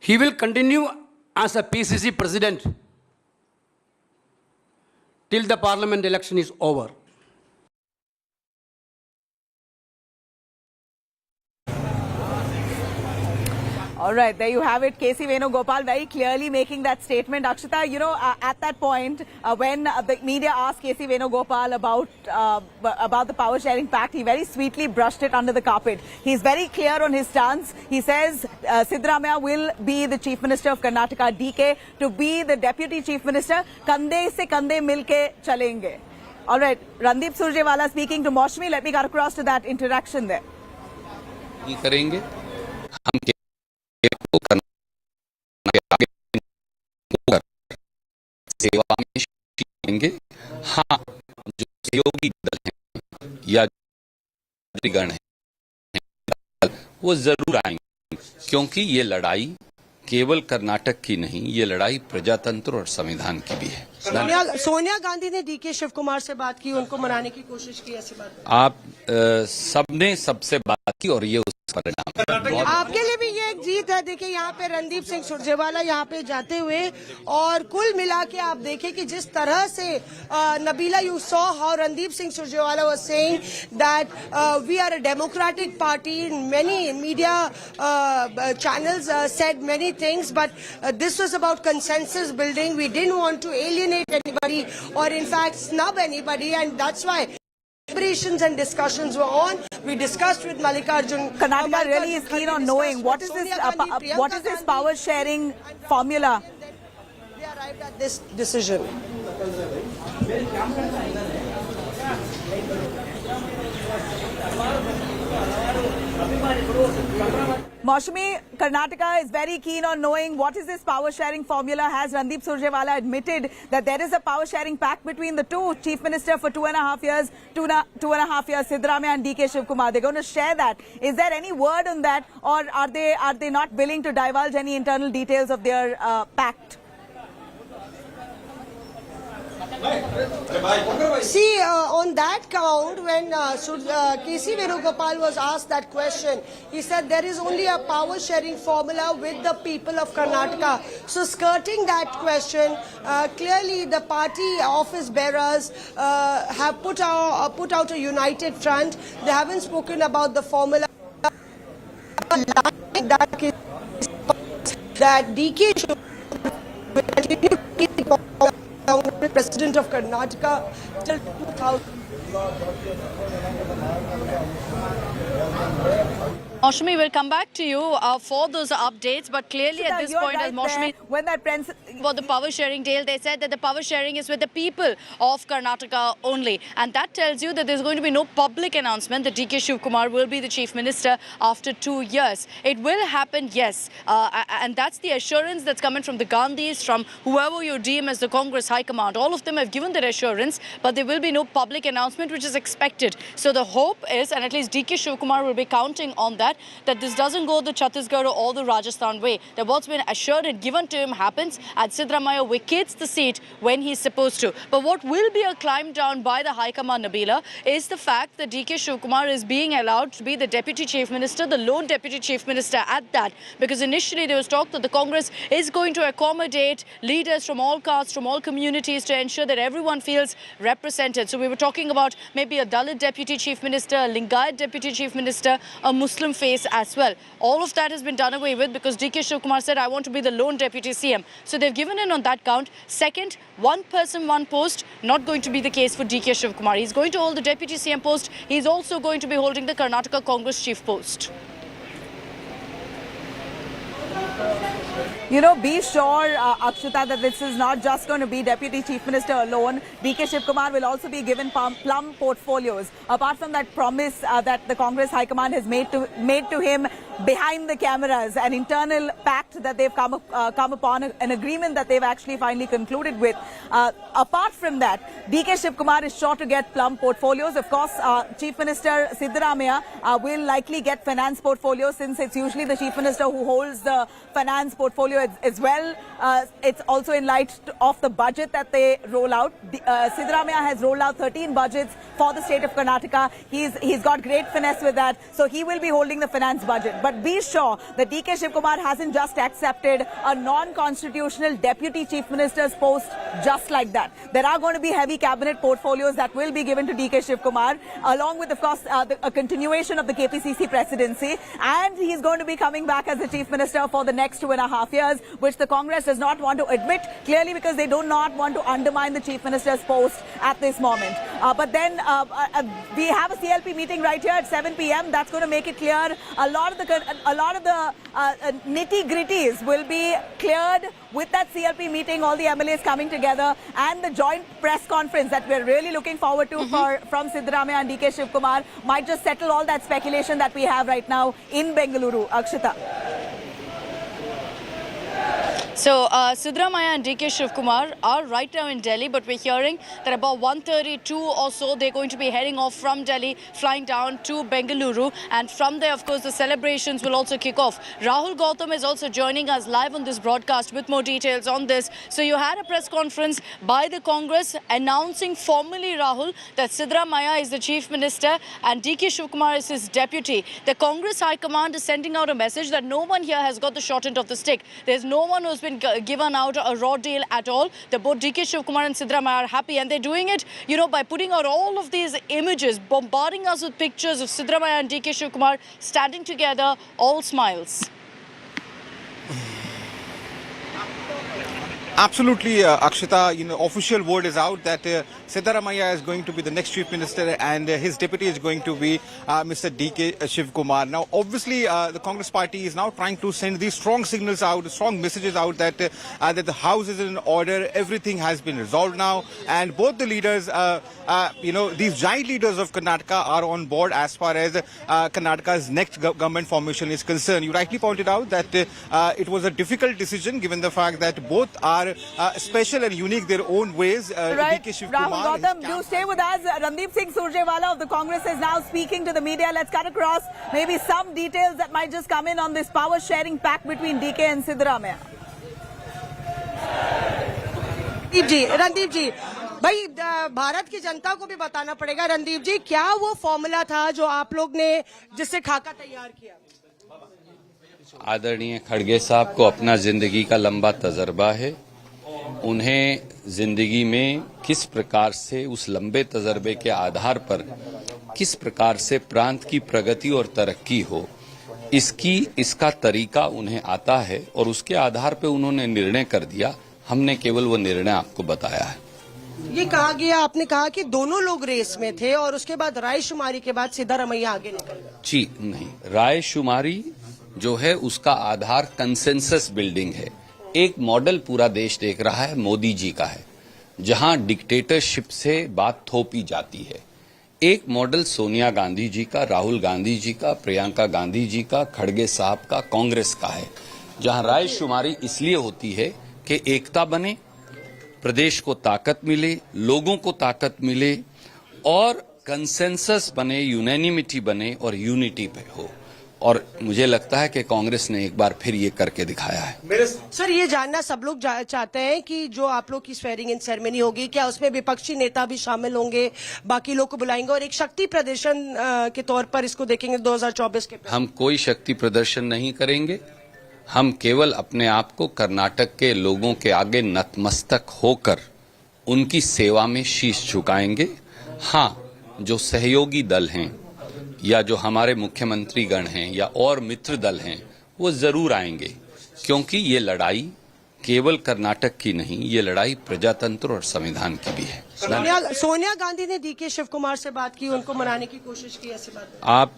He will continue as a PCC President till the Parliament election is over. All right, there you have it. KC Venugopal very clearly making that statement. Akshita, at that point, when the media asked KC Venugopal about the power sharing pact, he very sweetly brushed it under the carpet. He's very clear on his stance. He says Siddaramaiah will be the Chief Minister of Karnataka, DK to be the Deputy Chief Minister. Kande se kande milke chalenge. All right, Randeep Surjewala speaking to Moshmi. Let me get across to that interaction there. सेवा में शामिल होंगे। हाँ, जो सहयोगी दल हैं या गण हैं वो जरूर आएंगे, क्योंकि ये लड़ाई केवल कर्नाटक की नहीं, ये लड़ाई प्रजातंत्र और संविधान की भी है। सोनिया गांधी ने डीके शिवकुमार से बात की, उनको मनाने की कोशिश की, ऐसी बात आप सबने सबसे बात की और ये उसका परिणाम। आपके लिए भी ये एक जीत है। देखिए यहाँ पे रणदीप सिंह सुरजेवाला यहाँ पे जाते हुए, और कुल मिला के आप देखें कि जिस तरह से Nabila, you saw how Randeep Singh Surjewala was saying that we are a democratic party. Many media channels said many things, but this was about consensus building. We didn't want to alienate anybody or in fact snub anybody, and that's why deliberations and discussions were on. We discussed with Mallikarjun. Karnataka really is keen on knowing what is this power sharing formula. They arrived at this decision. Maushami, Karnataka is very keen on knowing what is this power sharing formula. Has Randeep Surjewala admitted that there is a power sharing pact between the two, Chief Minister for 2.5 years, two and a half years, Siddaramaiah and DK Shivkumar. They're going to share that. Is there any word on that, or are they not willing to divulge any internal details of their pact? See, on that count, when K.C. Venugopal was asked that question, he said there is only a power sharing formula with the people of Karnataka. So skirting that question, clearly the party office bearers have put out a united front. They haven't spoken about the formula. That DK should continue to be the President of Karnataka till 2000. Maushami, we'll come back to you for those updates, but clearly at this point, as Maushami, when that for the power sharing deal, they said that the power sharing is with the people of Karnataka only, and that tells you that there's going to be no public announcement that DK Shivkumar will be the chief minister after 2 years. It will happen, yes, and that's the assurance that's coming from the Gandhis, from whoever you deem as the Congress High Command. All of them have given their assurance, but there will be no public announcement, which is expected. So the hope is, and at least DK Shivkumar will be counting on that this doesn't go the Chhattisgarh or the Rajasthan way. That what's been assured and given to him happens, and Siddaramaiah vacates the seat when he's supposed to. But what will be a climb down by the High Command, Nabila, is the fact that DK Shivkumar is being allowed to be the Deputy Chief Minister, the lone Deputy Chief Minister at that. Because initially there was talk that the Congress is going to accommodate leaders from all castes, from all communities to ensure that everyone feels represented. So we were talking about maybe a Dalit Deputy Chief Minister, a Lingayat Deputy Chief Minister, a Muslim face as well. All of that has been done away with because DK Shivkumar said, I want to be the lone Deputy CM. So they've given in on that count. Second, one person, one post, not going to be the case for DK Shivkumar. He's going to hold the Deputy CM post. He's also going to be holding the Karnataka Congress Chief post. You know, be sure, Akshita, that this is not just going to be Deputy Chief Minister alone. DK Shivkumar will also be given plum portfolios. Apart from that promise that the Congress High Command has made to him behind the cameras, an internal pact that they've come upon, an agreement that they've actually finally concluded with. Apart from that, DK Shivkumar is sure to get plum portfolios. Of course, Chief Minister Siddaramaiah will likely get finance portfolios, since it's usually the Chief Minister who holds the finance portfolio as well. It's also in light of the budget that they roll out. Siddaramaiah has rolled out 13 budgets for the state of Karnataka. He's got great finesse with that, so he will be holding the finance budget. But be sure that DK Shivkumar hasn't just accepted a non-constitutional Deputy Chief Minister's post just like that. There are going to be heavy cabinet portfolios that will be given to DK Shivkumar, along with, of course, a continuation of the KPCC presidency. And he's going to be coming back as the Chief Minister for the next 2.5 years, which the Congress does not want to admit, clearly because they do not want to undermine the Chief Minister's post at this moment. But then we have a CLP meeting right here at 7 p.m. That's going to make it clear. A lot of the nitty-gritties will be cleared with that CLP meeting, all the MLAs coming together, and the joint press conference that we're really looking forward to from Siddaramaiah and DK Shivkumar might just settle all that speculation that we have right now in Bengaluru. Akshita. So Siddaramaiah and DK Shivkumar are right now in Delhi, but we're hearing that about 1:32 or so they're going to be heading off from Delhi, flying down to Bengaluru, and from there, of course, the celebrations will also kick off. Rahul Gautam is also joining us live on this broadcast with more details on this. So you had a press conference by the Congress announcing formally, Rahul, that Siddaramaiah is the Chief Minister and DK Shivkumar is his deputy. The Congress High Command is sending out a message that no one here has got the short end of the stick. There's no one who's been given out a raw deal at all. The both DK Shivkumar and Siddaramaiah are happy, and they're doing it, you know, by putting out all of these images, bombarding us with pictures of Siddaramaiah and DK Shivkumar standing together, all smiles. Absolutely, Akshita. You know, official word is out that Siddaramaiah is going to be the next Chief Minister and his deputy is going to be Mr. DK Shivkumar. Now, obviously, the Congress Party is now trying to send these strong signals out, strong messages out that that the House is in order, everything has been resolved now, and both the leaders, you know, these giant leaders of Karnataka are on board as far as Karnataka's next government formation is concerned. You rightly pointed out that it was a difficult decision given the fact that both are special and unique their own ways. Right. DK Shivkumar, Rahul Gautam, do stay with us. Randeep Singh Surjewala of the Congress is now speaking to the media. Let's cut across maybe some details that might just come in on this power sharing pact between DK and Siddaramaiah. Randeep ji, भाई भारत की जनता को भी बताना पड़ेगा। रणदीप जी, क्या वो formula था जो आप लोग ने जिससे खाका तैयार किया? आदरणीय खड़गे साहब को अपना जिंदगी का लंबा तजर्बा है। उन्हें जिंदगी में किस प्रकार से उस लंबे तजर्बे के आधार पर किस प्रकार से प्रांत की प्रगति और तरक्की हो, इसका तरीका उन्हें आता है और उसके आधार पर उन्होंने निर्णय कर दिया। हमने केवल वो निर्णय आपको बताया है। ये कहा गया, आपने कहा कि दोनों लोग रेस में थे और उसके बाद रायशुमारी के बाद सिद्धारमैया आगे निकल गए। जी नहीं, रायशुमारी जो है उसका आधार कंसेंसस बिल्डिंग है। एक मॉडल पूरा देश देख रहा है, मोदी जी का है, जहां डिक्टेटरशिप से बात थोपी जाती है। एक मॉडल सोनिया गांधी जी का, राहुल गांधी जी का, प्रियंका गांधी जी का, खड़गे साहब का, कांग्रेस का है, जहां रायशुमारी इसलिए होती है कि एकता बने, प्रदेश को ताकत मिले, लोगों को ताकत मिले और कंसेंसस बने, यूनैनिमिटी बने और यूनिटी पे हो। और मुझे लगता है कि कांग्रेस ने एक बार फिर ये करके दिखाया है। सर, ये जानना सब लोग चाहते हैं कि जो आप लोग की स्वेरिंग इन सेरेमनी होगी, क्या उसमें विपक्षी नेता भी शामिल होंगे, बाकी लोग को बुलाएंगे और एक शक्ति प्रदर्शन के तौर पर इसको देखेंगे 2024 के? हम कोई शक्ति प्रदर्शन नहीं करेंगे। हम केवल अपने आप को कर्नाटक के लोगों के आगे नतमस्तक होकर उनकी सेवा में शीश झुकाएंगे। हाँ, जो सहयोगी दल हैं या जो हमारे मुख्यमंत्री गण हैं या और मित्र दल हैं, वो जरूर आएंगे, क्योंकि ये लड़ाई केवल कर्नाटक की नहीं, ये लड़ाई प्रजातंत्र और संविधान की भी है। सोनिया गांधी ने डीके शिव कुमार से बात की, उनको मनाने की कोशिश की, ऐसी बात? आप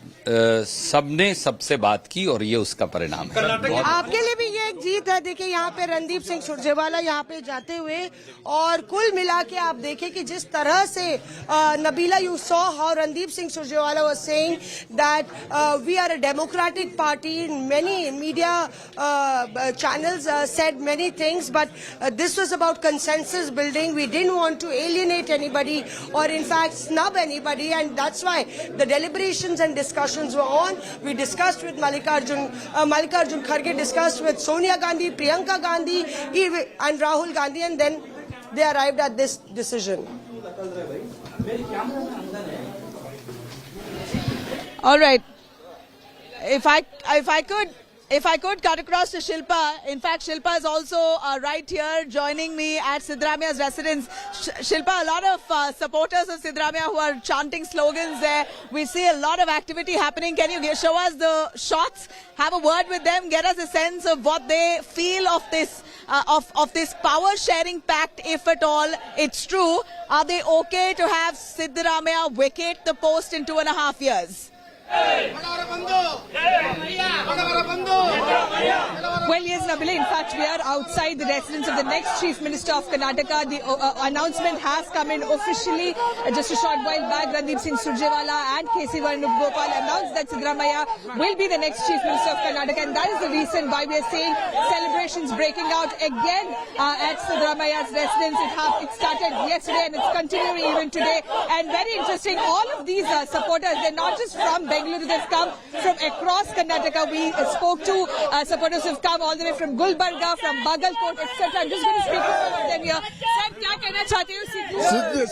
सबने सबसे बात की और ये उसका परिणाम है। आपके लिए भी ये एक जीत है। देखिए, यहाँ पे रणदीप सिंह सुरजेवाला यहाँ पे जाते हुए, और कुल मिला के आप देखें कि जिस तरह से Nabila, you saw how Randeep Singh Surjewala was saying that we are a democratic party. Many media channels said many things, but this was about consensus building. We didn't want to alienate anybody or in fact snub anybody, and that's why the deliberations and discussions were on. We discussed with Mallikarjun Kharge, discussed with Sonia Gandhi, Priyanka Gandhi and Rahul Gandhi, and then they arrived at this decision. All right. If I could cut across to Shilpa. In fact, Shilpa is also right here joining me at Siddaramaia's residence. Shilpa, a lot of supporters of Siddaramaiah who are chanting slogans there. We see a lot of activity happening. Can you show us the shots? Have a word with them. Get us a sense of what they feel of this of this power sharing pact, if at all it's true. Are they okay to have Siddaramaiah vacate the post in 2.5 years? Well, yes, Nabila. In fact, we are outside the residence of the next Chief Minister of Karnataka. The announcement has come in officially just a short while back. Randeep Singh Surjewala and K.C. Venugopal announced that Siddaramaiah will be the next Chief Minister of Karnataka, and that is the reason why we are seeing celebrations breaking out again at Siddaramaiah's residence. It started yesterday and it's continuing even today. And very interesting, all of these supporters, they're not just from Bengaluru, they've come from across Karnataka. We spoke to supporters who've come all the way from Gulbarga, from Bagalkot, etc. I'm just going to speak to some of them here. Sir, क्या कहना चाहते हो?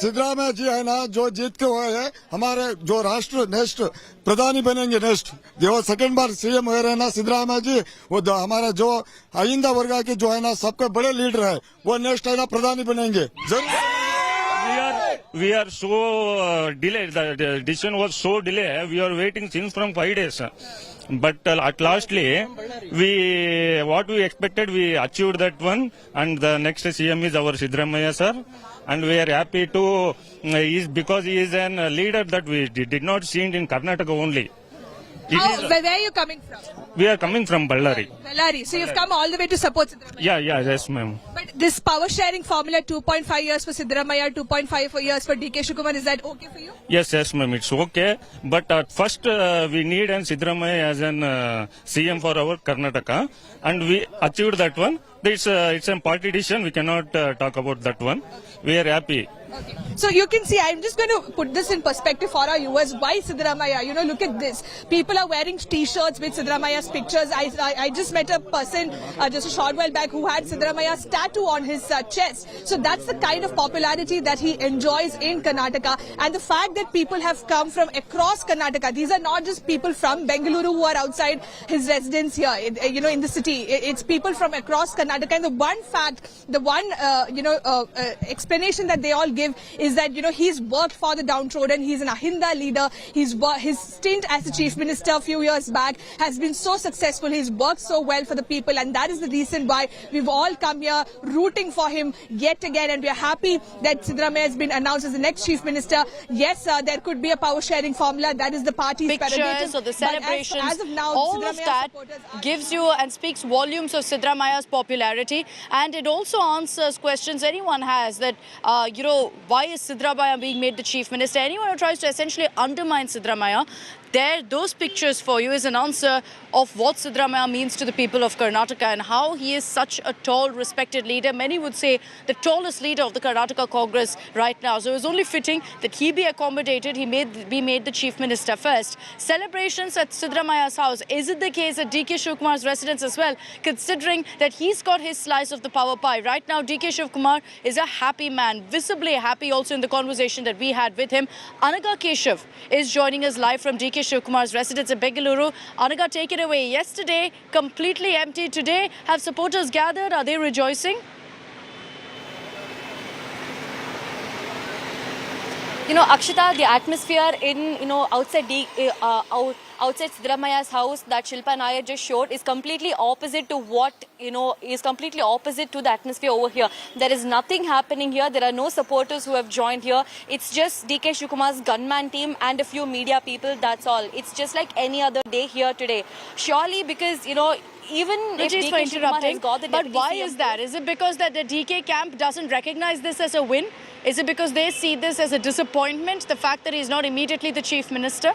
सिद्धरामैया जी है ना, जो जीत के हुए हैं, हमारे जो राष्ट्र नेक्स्ट प्रधानी बनेंगे, नेक्स्ट जो सेकंड बार सीएम हुए रहे ना सिद्धरामैया जी, वो हमारा जो आइंदा वर्ग के जो है ना सबके बड़े लीडर है, वो नेक्स्ट है ना प्रधानी बनेंगे जरूर। We are so delayed. The decision was so delayed. We are waiting since from 5 days. But at lastly, what we expected, we achieved that one. And the next CM is our Siddaramaiah sir. And we are happy to, because he is a leader that we did not see in Karnataka only. Where are you coming from? We are coming from Ballari. Ballari. So you've come all the way to support Siddaramaiah? Yes, ma'am. But this power sharing formula, 2.5 years for Siddaramaiah, 2.5 years for DK Shivakumar, is that okay for you? Yes, ma'am. It's okay. But at first, we need an Siddaramaiah as an CM for our Karnataka. And we achieved that one. It's a party decision. We cannot talk about that one. We are happy. So you can see, I'm just going to put this in perspective for our viewers. Why Siddaramaiah? You know, look at this. People are wearing T-shirts with Siddaramaiah's pictures. I just met a person just a short while back who had Siddaramaiah's tattoo on his chest. So that's the kind of popularity that he enjoys in Karnataka. And the fact that people have come from across Karnataka. These are not just people from Bengaluru who are outside his residence here, you know, in the city. It's people from across Karnataka. And the one fact, the one, explanation that they all give is that, you know, he's worked for the downtrodden. He's an Ahinda leader. His stint as the chief minister a few years back has been so successful. He's worked so well for the people, and that is the reason why we've all come here rooting for him yet again. And we are happy that Siddaramaiah has been announced as the next chief minister. Yes, there could be a power sharing formula. That is the party's prerogative. Or the celebrations, as of now, all of that gives you and speaks volumes of Siddaramaiah's popularity, and it also answers questions anyone has that, you know, why is Siddaramaiah being made the chief minister? Anyone who tries to essentially undermine Siddaramaiah, those pictures for you is an answer of what Siddaramaiah means to the people of Karnataka and how he is such a tall, respected leader. Many would say the tallest leader of the Karnataka Congress right now. So it was only fitting that he be accommodated, he be made the chief minister first. Celebrations at Siddaramaiah's house. Is it the case at DK Shivkumar's residence as well, considering that he's got his slice of the power pie? Right now, DK Shivkumar is a happy man, visibly happy also in the conversation that we had with him. Anaga Keshav is joining us live from DK Shivkumar's residence in Bengaluru. Anaga, take it away. Yesterday, completely empty. Today, have supporters gathered? Are they rejoicing? You know, Akshita, the atmosphere in, you know, outside Siddaramaiah's house that Shilpa Nair just showed is completely opposite to what, you know, is completely opposite to the atmosphere over here. There is nothing happening here. There are no supporters who have joined here. It's just DK Shivkumar's gunman team and a few media people, that's all. It's just like any other day here today. Surely because, you know, even if DK Shivkumar has got the but why is that? Is it because that the DK camp doesn't recognize this as a win? Is it because they see this as a disappointment, the fact that he's not immediately the chief minister?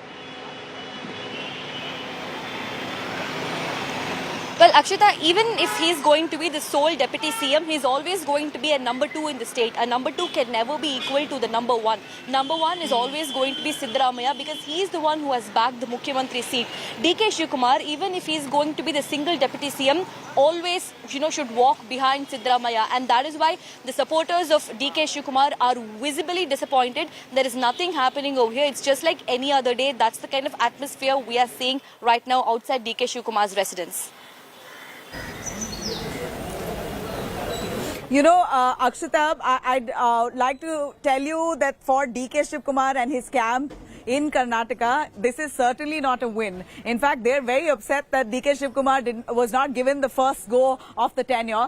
Well, Akshita, even if he's going to be the sole deputy CM, he's always going to be a number 2 in the state. A number 2 can never be equal to the number 1. Number 1 is always going to be Siddaramaiah because he's the one who has backed the Mukhyamantri seat. DK Shivkumar, even if he's going to be the single deputy CM, always, you know, should walk behind Siddaramaiah. And that is why the supporters of DK Shivkumar are visibly disappointed. There is nothing happening over here. It's just like any other day. That's the kind of atmosphere we are seeing right now outside DK Shivkumar's residence. You know, Akshita, I'd like to tell you that for DK Shivkumar and his camp in Karnataka, this is certainly not a win. In fact, they're very upset that DK Shivkumar was not given the first go of the tenure.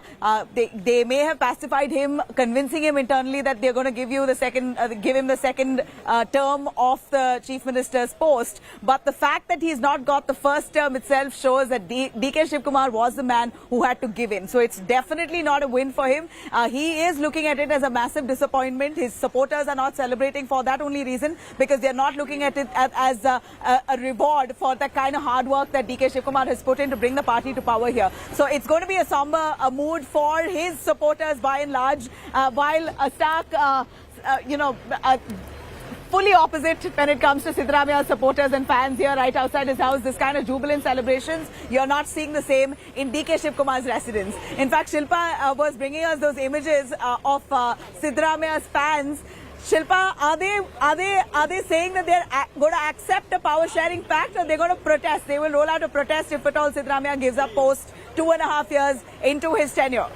They may have pacified him, convincing him internally that they're going to give him the second term of the chief minister's post. But the fact that he's not got the first term itself shows that DK Shivkumar was the man who had to give in. So it's definitely not a win for him. He is looking at it as a massive disappointment. His supporters are not celebrating for that only reason, because they're not looking at it as a reward for the kind of hard work that DK Shivkumar has put in to bring the party to power here. So it's going to be a somber mood for his supporters by and large, while a stark, fully opposite when it comes to Siddaramaiah's supporters and fans here right outside his house. This kind of jubilant celebrations, you're not seeing the same in DK Shivkumar's residence. In fact, Shilpa was bringing us those images of Siddaramaiah's fans. Shilpa, are they saying that they're going to accept a power sharing pact, or they're going to protest? They will roll out a protest if at all Siddaramaiah gives up post 2.5 years into his tenure.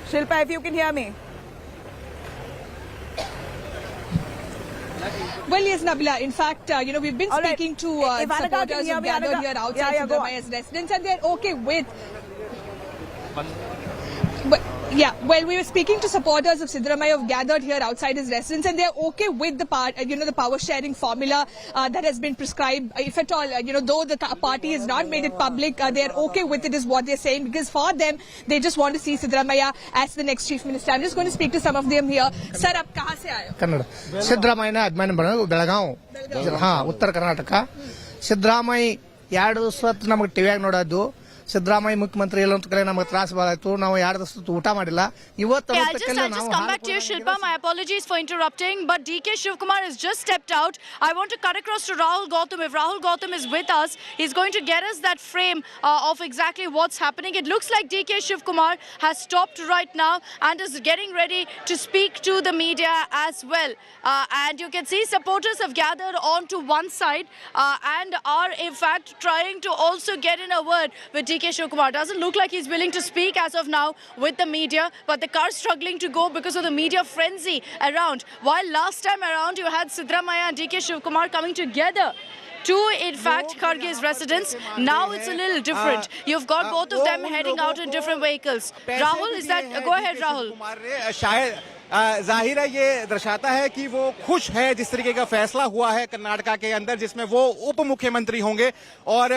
Shilpa, if you can hear me. Well, yes, Nabila. In fact, we've been speaking to supporters who gathered here outside Siddaramaiah's residence, and they're okay with. Yeah, well, we were speaking to supporters of Siddaramaiah who've gathered here outside his residence, and they're okay with the the power sharing formula that has been prescribed. If at all, though the party has not made it public, they're okay with it, is what they're saying, because for them, they just want to see Siddaramaiah as the next chief minister. I'm just going to speak to some of them here. Sir, आप कहाँ से आए हो? कन्नड़ सिद्धरामಯ್ಯ ಅಭಿಮಾನಿ ಬರೋದು ಬೆಳಗಾವಿ ಹಾ ಉತ್ತರ ಕರ್ನಾಟಕ ಸಿದ್ದರಾಮಯ್ಯ 2 ವರ್ಷ ನಮಗೆ ಟಿವಿಯಾಗ ನೋಡೋದು ಸಿದ್ದರಾಮಯ್ಯ ಮುಖ್ಯಮಂತ್ರಿ ಇಲ್ಲ ಅಂತ ಕಡೆ ನಮಗೆ ತ್ರಾಸ ಬಾಳಾಯ್ತು ನಾವು 2 ವರ್ಷ ಊಟ ಮಾಡಿಲ್ಲ ಇವತ್ತು I'll just come back to you, Shilpa. My apologies for interrupting, but DK Shivkumar has just stepped out. I want to cut across to Rahul Gautam. If Rahul Gautam is with us, he's going to get us that frame of exactly what's happening. It looks like DK Shivkumar has stopped right now and is getting ready to speak to the media as well. And you can see supporters have gathered onto one side and are in fact trying to also get in a word with DK Shivkumar. Doesn't look like he's willing to speak as of now with the media, but the car's struggling to go because of the media frenzy around. While last time around you had Siddaramaiah and DK Shivkumar coming together to, in fact, Kharge's residence. Now it's a little different. You've got both of them heading out in different vehicles. Rahul, is that... Go ahead, Rahul. शायद जाहिर है ये दर्शाता है कि वो खुश है जिस तरीके का फैसला हुआ है कर्नाटका के अंदर, जिसमें वो उप मुख्यमंत्री होंगे और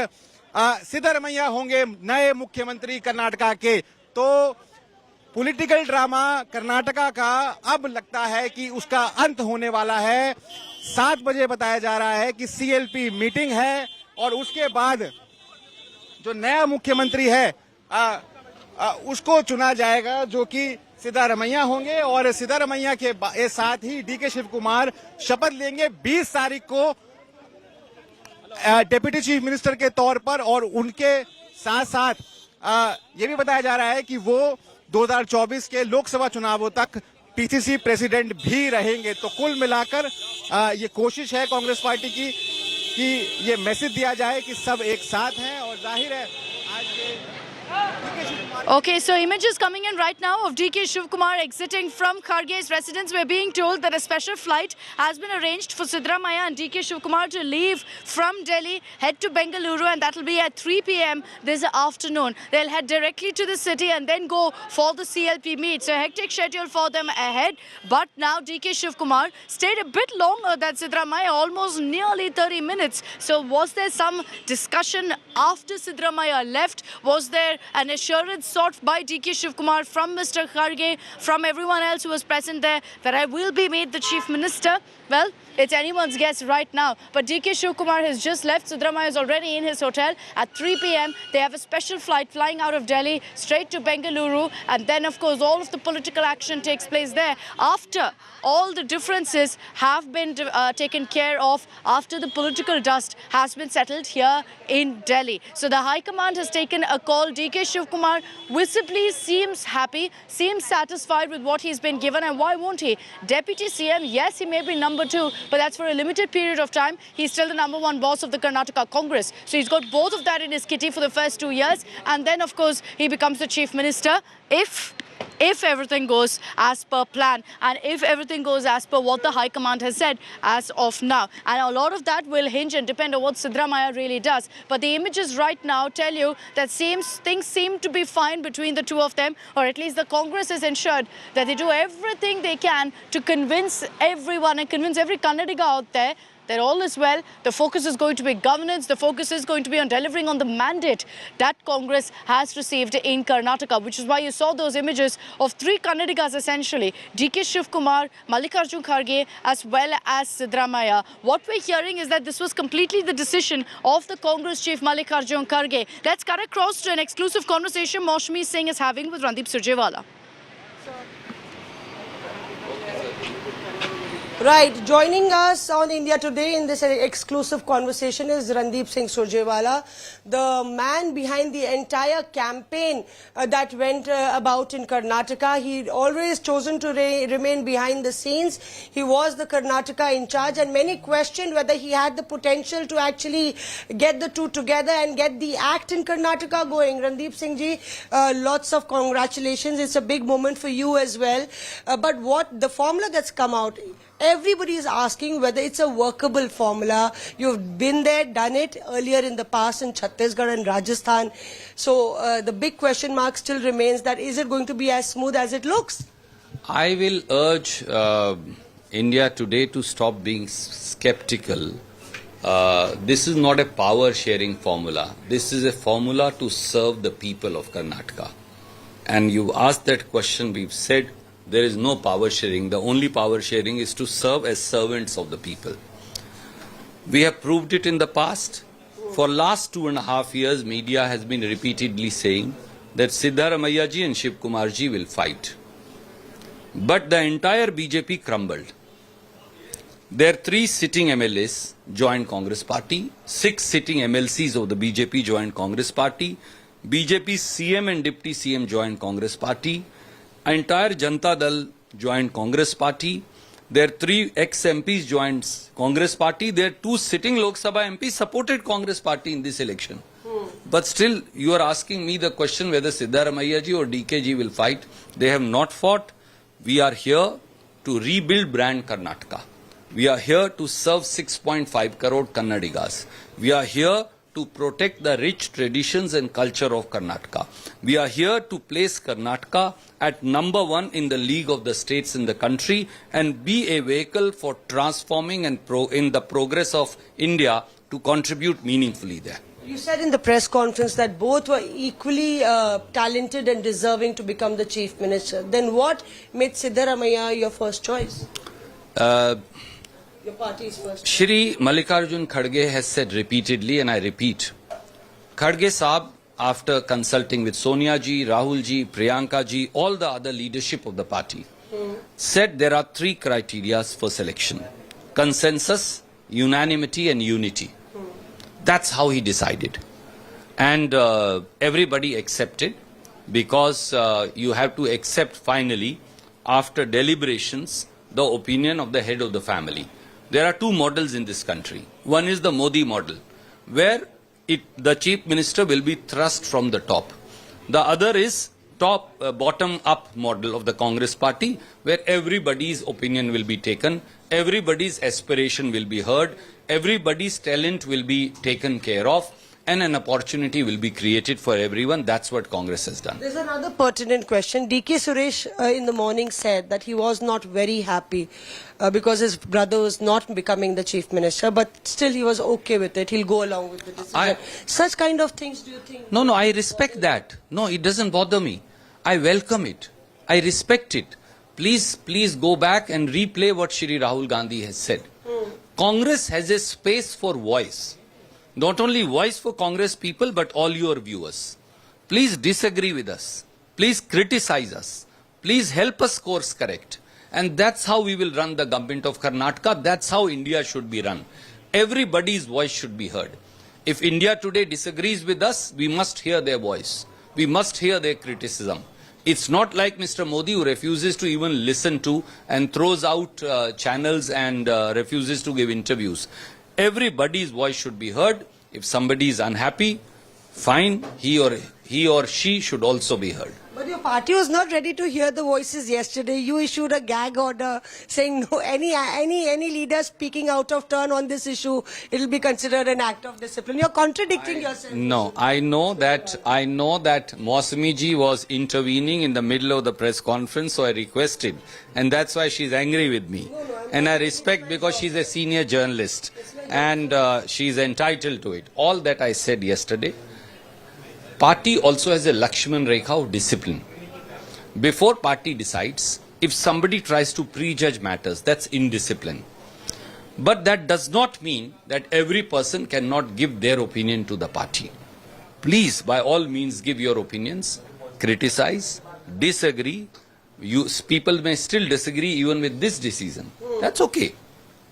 सिद्धरामैया होंगे नए मुख्यमंत्री कर्नाटका के। तो पॉलिटिकल ड्रामा कर्नाटका का अब लगता है कि उसका अंत होने वाला है। 7 बजे बताया जा रहा है कि CLP मीटिंग है और उसके बाद जो नया मुख्यमंत्री है उसको चुना जाएगा, जो कि सिद्धरामैया होंगे। और सिद्धरामैया के साथ ही DK शिवकुमार शपथ लेंगे 20 तारीख को डिप्टी चीफ मिनिस्टर के तौर पर। और उनके साथ साथ ये भी बताया जा रहा है कि वो 2024 के लोकसभा चुनावों तक PCC प्रेसिडेंट भी रहेंगे। तो कुल मिलाकर ये कोशिश है कांग्रेस पार्टी की कि ये मैसेज दिया जाए कि सब एक साथ हैं। और जाहिर है आज ये Okay, so images coming in right now of DK Shivkumar exiting from Kharge's residence. We're being told that a special flight has been arranged for Siddaramaiah and DK Shivkumar to leave from Delhi, head to Bengaluru, and that'll be at 3 p.m. this afternoon. They'll head directly to the city and then go for the CLP meet. So hectic schedule for them ahead. But now DK Shivkumar stayed a bit longer than Siddaramaiah, almost nearly 30 minutes. So was there some discussion after Siddaramaiah left? Was there an assurance sought by DK Shivkumar from Mr. Kharge, from everyone else who was present there, that I will be made the chief minister? Well, it's anyone's guess right now. But DK Shivkumar has just left. Siddaramaiah is already in his hotel. At 3 p.m, they have a special flight flying out of Delhi straight to Bengaluru. And then, of course, all of the political action takes place there after all the differences have been taken care of, after the political dust has been settled here in Delhi. So the High Command has taken a call. DK Shivkumar visibly seems happy, seems satisfied with what he's been given. And why won't he? Deputy CM, yes, he may be number 2, but that's for a limited period of time. He's still the number 1 boss of the Karnataka Congress. So he's got both of that in his kitty for the first 2 years. And then, of course, he becomes the chief minister if everything goes as per plan and if everything goes as per what the High Command has said as of now. And a lot of that will hinge and depend on what Siddaramaiah really does. But the images right now tell you that things seem to be fine between the two of them, or at least the Congress has ensured that they do everything they can to convince everyone and convince every Kannadiga out there that all is well. The focus is going to be governance. The focus is going to be on delivering on the mandate that Congress has received in Karnataka, which is why you saw those images of 3 Kannadigas essentially, DK Shivkumar, Mallikarjun Kharge, as well as Siddaramaiah. What we're hearing is that this was completely the decision of the Congress chief, Mallikarjun Kharge. Let's cut across to an exclusive conversation Maushmi Singh is having with Randeep Surjewala. Right, joining us on India Today in this exclusive conversation is Randeep Singh Surjewala, the man behind the entire campaign that went about in Karnataka. He'd always chosen to remain behind the scenes. He was the Karnataka in charge, and many questioned whether he had the potential to actually get the two together and get the act in Karnataka going. Randeep Singh ji, lots of congratulations. It's a big moment for you as well. But what the formula that's come out, everybody is asking whether it's a workable formula. You've been there, done it earlier in the past in Chhattisgarh and Rajasthan. So the big question mark still remains that is it going to be as smooth as it looks? I will urge India today to stop being skeptical. This is not a power sharing formula. This is a formula to serve the people of Karnataka. And you asked that question, we've said there is no power sharing. The only power sharing is to serve as servants of the people. We have proved it in the past. For last 2.5 years, media has been repeatedly saying that Siddaramaiah ji and Shiv Kumar ji will fight. But the entire BJP crumbled. Their 3 sitting MLAs joined Congress party, 6 sitting MLCs of the BJP joined Congress party, BJP's CM and Deputy CM joined Congress party, entire Janata Dal joined Congress party, their 3 ex-MPs joined Congress party, their 2 sitting Lok Sabha MPs supported Congress party in this election. But still, you are asking me the question whether Siddaramaiah ji or DK ji will fight. They have not fought. We are here to rebuild brand Karnataka. We are here to serve 6.5 crore Kannadigas. We are here to protect the rich traditions and culture of Karnataka. We are here to place Karnataka at number 1 in the league of the states in the country and be a vehicle for transforming and in the progress of India to contribute meaningfully there. You said in the press conference that both were equally talented and deserving to become the chief minister. Then what made Siddaramaiah your first choice? Your party's first choice. Shri Mallikarjun Kharge has said repeatedly, and I repeat, Kharge Saab, after consulting with Sonia ji, Rahul ji, Priyanka ji, all the other leadership of the party, said there are 3 criteria for selection: consensus, unanimity and unity. That's how he decided. And everybody accepted, because you have to accept finally, after deliberations, the opinion of the head of the family. There are 2 models in this country. One is the Modi model, where the chief minister will be thrust from the top. The other is bottom-up model of the Congress party, where everybody's opinion will be taken, everybody's aspiration will be heard, everybody's talent will be taken care of, and an opportunity will be created for everyone. That's what Congress has done. There's another pertinent question. DK Suresh in the morning said that he was not very happy because his brother was not becoming the chief minister, but still he was okay with it. He'll go along with the decision. Such kind of things, do you think? No, I respect that. No, it doesn't bother me. I welcome it. I respect it. Please go back and replay what Shri Rahul Gandhi has said. Congress has a space for voice. Not only voice for Congress people, but all your viewers. Please disagree with us. Please criticize us. Please help us course correct. And that's how we will run the government of Karnataka. That's how India should be run. Everybody's voice should be heard. If India today disagrees with us, we must hear their voice. We must hear their criticism. It's not like Mr. Modi, who refuses to even listen to and throws out channels and refuses to give interviews. Everybody's voice should be heard. If somebody is unhappy, fine, he or she should also be heard. But your party was not ready to hear the voices yesterday. You issued a gag order saying no, any leader speaking out of turn on this issue, it will be considered an act of discipline. You're contradicting yourself. No, I know that Mausami ji was intervening in the middle of the press conference, so I requested, and that's why she's angry with me. And I respect, because she's a senior journalist and she's entitled to it. All that I said yesterday. Party also has a Lakshman Rekha of discipline. Before party decides, if somebody tries to prejudge matters, that's indiscipline. But that does not mean that every person cannot give their opinion to the party. Please, by all means, give your opinions, criticize, disagree. People may still disagree even with this decision. That's okay.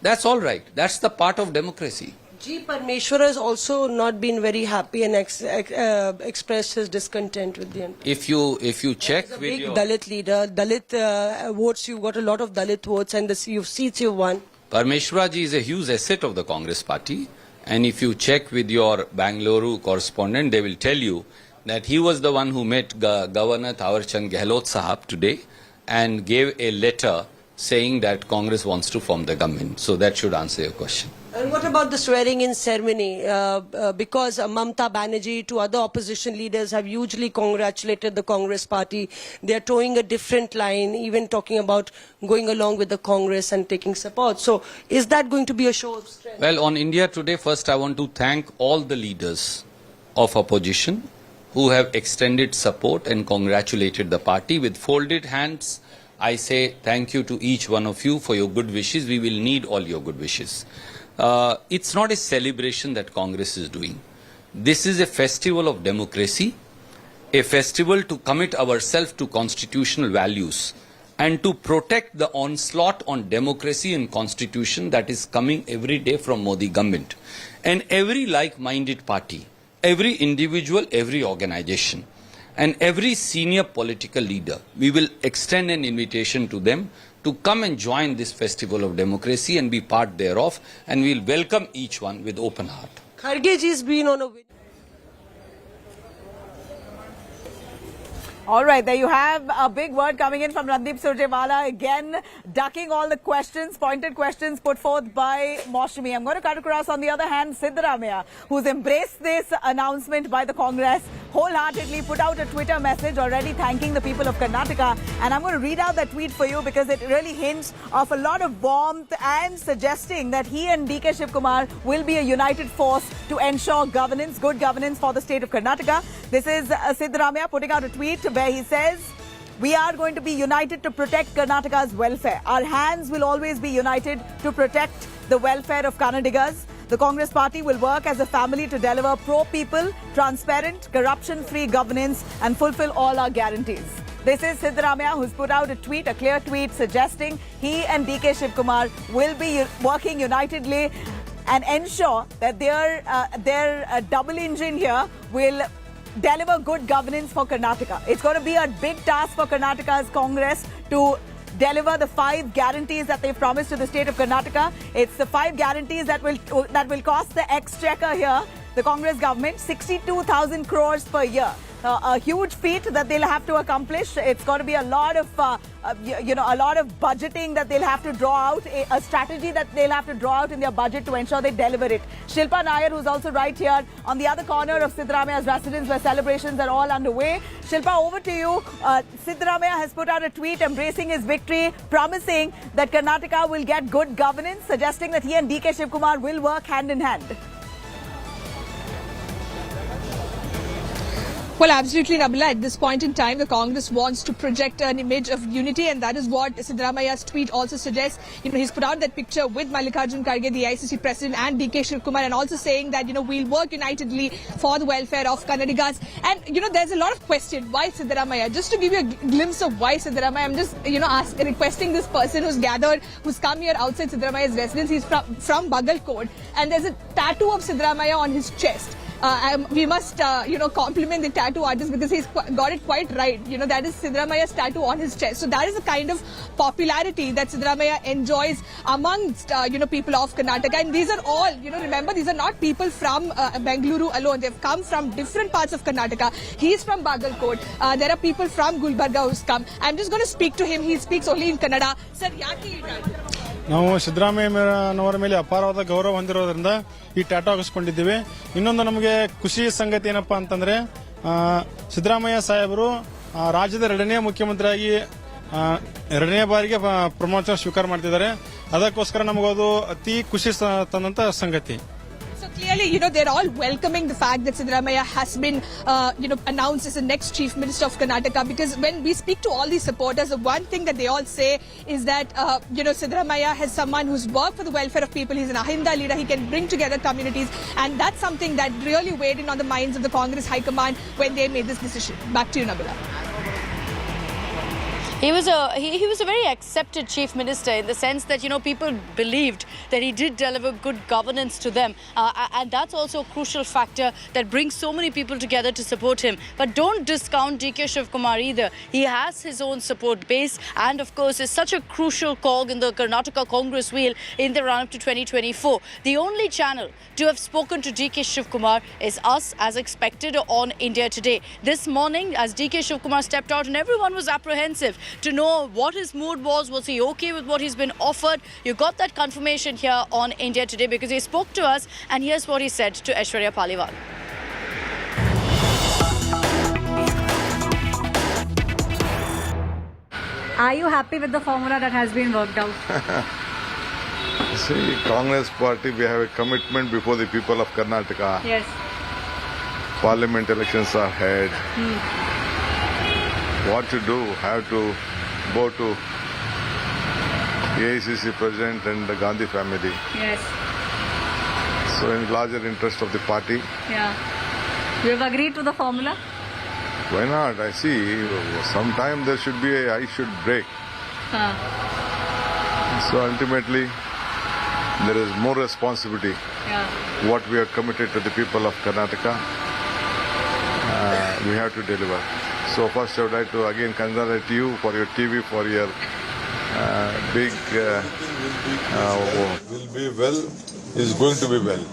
That's all right. That's the part of democracy. G. Parmeshwara has also not been very happy and expressed his discontent with the entire. If you check with big Dalit leader, Dalit votes, you've got a lot of Dalit votes, and the seats you've won. Parmeshwara ji is a huge asset of the Congress party, and if you check with your Bangalore correspondent, they will tell you that he was the one who met Governor Thawarchand Gehlot Sahab today and gave a letter saying that Congress wants to form the government. So that should answer your question. And what about the swearing-in ceremony? Because Mamata Banerjee to other opposition leaders have hugely congratulated the Congress party. They are towing a different line, even talking about going along with the Congress and taking support. So is that going to be a show of strength? Well, on India Today, first I want to thank all the leaders of opposition who have extended support and congratulated the party. With folded hands, I say thank you to each one of you for your good wishes. We will need all your good wishes. It's not a celebration that Congress is doing. This is a festival of democracy, a festival to commit ourselves to constitutional values and to protect the onslaught on democracy and constitution that is coming every day from Modi government. And every like-minded party, every individual, every organization, and every senior political leader, we will extend an invitation to them to come and join this festival of democracy and be part thereof, and we will welcome each one with open heart. Kharge ji has been on a... All right, there you have a big word coming in from Randeep Surjewala, again ducking all the questions, pointed questions put forth by Maushami. I'm going to cut across, on the other hand, Siddaramaiah, who's embraced this announcement by the Congress, wholeheartedly put out a Twitter message already thanking the people of Karnataka. And I'm going to read out that tweet for you because it really hints of a lot of warmth and suggesting that he and DK Shivkumar will be a united force to ensure governance, good governance for the state of Karnataka. This is Siddaramaiah putting out a tweet where he says, "We are going to be united to protect Karnataka's welfare. Our hands will always be united to protect the welfare of Kannadigas. The Congress party will work as a family to deliver pro-people, transparent, corruption-free governance and fulfill all our guarantees." This is Siddaramaiah, who's put out a tweet, a clear tweet, suggesting he and DK Shivkumar will be working unitedly and ensure that their double engine here will deliver good governance for Karnataka. It's going to be a big task for Karnataka's Congress to deliver the 5 guarantees that they've promised to the state of Karnataka. It's the 5 guarantees that will cost the exchequer here, the Congress government, 62,000 crores per year. A huge feat that they'll have to accomplish. It's going to be a lot of, a lot of budgeting that they'll have to draw out, a strategy that they'll have to draw out in their budget to ensure they deliver it. Shilpa Nair, who's also right here on the other corner of Siddaramaiah's residence where celebrations are all underway. Shilpa, over to you. Siddaramaiah has put out a tweet embracing his victory, promising that Karnataka will get good governance, suggesting that he and DK Shivkumar will work hand in hand. Well, absolutely, Nabila. At this point in time, the Congress wants to project an image of unity, and that is what Siddaramaiah's tweet also suggests. He's put out that picture with Mallikarjun Kharge, the ICC president, and DK Shivkumar, and also saying that, we'll work unitedly for the welfare of Kannadigas. And, there's a lot of question. Why Siddaramaiah? Just to give you a glimpse of why Siddaramaiah, I'm just, requesting this person who's come here outside Siddaramaiah's residence. He's from Bagalkot, and there's a tattoo of Siddaramaiah on his chest. We must, compliment the tattoo artist because he's got it quite right. That is Siddaramaiah's tattoo on his chest. So that is the kind of popularity that Siddaramaiah enjoys amongst, people of Karnataka. And these are all, remember, these are not people from Bengaluru alone. They've come from different parts of Karnataka. He's from Bagalkot. There are people from Gulbarga who's come. I'm just going to speak to him. He speaks only in Kannada. Sir, ನಾವು ಸಿದ್ದರಾಮಯ್ಯನವರ ಮೇಲೆ ಅಪಾರವಾದ ಗೌರವ ಹೊಂದಿರೋದ್ರಿಂದ ಈ tattoo ಹಾಕಿಸ್ಕೊಂಡಿದ್ದೀವಿ. ಇನ್ನೊಂದು ನಮಗೆ ಖುಷಿ ಸಂಗತಿ ಏನಪ್ಪಾ ಅಂತಂದ್ರೆ ಸಿದ್ದರಾಮಯ್ಯ ಸಾಹೇಬರು ರಾಜ್ಯದ 2ನೇ ಮುಖ್ಯಮಂತ್ರಿಯಾಗಿ 2ನೇ ಬಾರಿಗೆ ಪ್ರಮಾಣ ಸ್ವೀಕಾರ ಮಾಡ್ತಿದ್ದಾರೆ. ಅದಕ್ಕೋಸ್ಕರ ನಮಗದು ಅತಿ ಖುಷಿ ತಂದಂತ ಸಂಗತಿ. Clearly, they're all welcoming the fact that Siddaramaiah has been, announced as the next Chief Minister of Karnataka, because when we speak to all these supporters, the one thing that they all say is that, Siddaramaiah has someone who's worked for the welfare of people. He's an Ahinda leader. He can bring together communities. And that's something that really weighed in on the minds of the Congress High Command when they made this decision. Back to you, Nabila. He was a very accepted chief minister in the sense that, people believed that he did deliver good governance to them. And that's also a crucial factor that brings so many people together to support him. But don't discount DK Shivkumar either. He has his own support base and, of course, is such a crucial cog in the Karnataka Congress wheel in the run-up to 2024. The only channel to have spoken to DK Shivkumar is us, as expected, on India Today. This morning, as DK Shivkumar stepped out and everyone was apprehensive to know what his mood was he okay with what he's been offered. You got that confirmation here on India Today because he spoke to us, and here's what he said to Aishwarya Paliwal. Are you happy with the formula that has been worked out? See, Congress party, we have a commitment before the people of Karnataka. Yes. Parliament elections are ahead. What to do? Have to go to AICC President and the Gandhi family. Yes. So in larger interest of the party. Yeah. You have agreed to the formula? Why not? I see. Sometime there should be I should break. So ultimately, there is more responsibility. Yeah. What we are committed to the people of Karnataka, we have to deliver. So first I would like to again congratulate you for your TV, for your big will be well, is going to be well.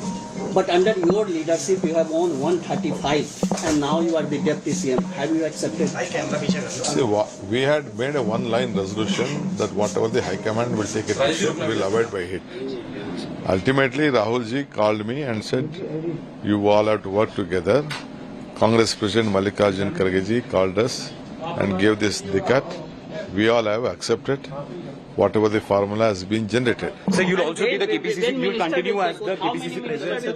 But under your leadership, you have won 135, and now you are the deputy CM. Have you accepted? See, we had made a one-line resolution that whatever the High Command will take a decision, will abide by it. Ultimately, Rahul ji called me and said, you all have to work together. Congress President Mallikarjun Kharge ji called us and gave this dikat. We all have accepted whatever the formula has been generated. Sir, you'll also be the KPCC. You'll continue as the KPCC president. Sir,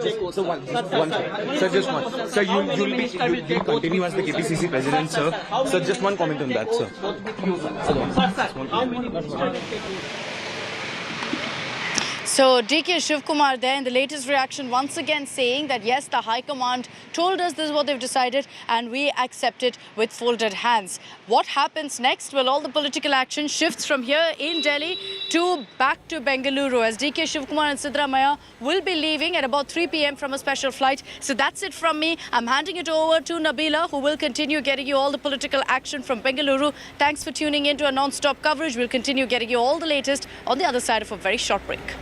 just one. Sir, you'll continue as the KPCC president, sir. Sir, just one comment on that, sir. So DK Shivkumar there in the latest reaction once again saying that yes, the High Command told us this is what they've decided and we accept it with folded hands. What happens next? Well, all the political action shifts from here in Delhi to back to Bengaluru as DK Shivkumar and Siddaramaiah will be leaving at about 3 p.m. from a special flight. So that's it from me. I'm handing it over to Nabila, who will continue getting you all the political action from Bengaluru. Thanks for tuning in to our non-stop coverage. We'll continue getting you all the latest on the other side of a very short break.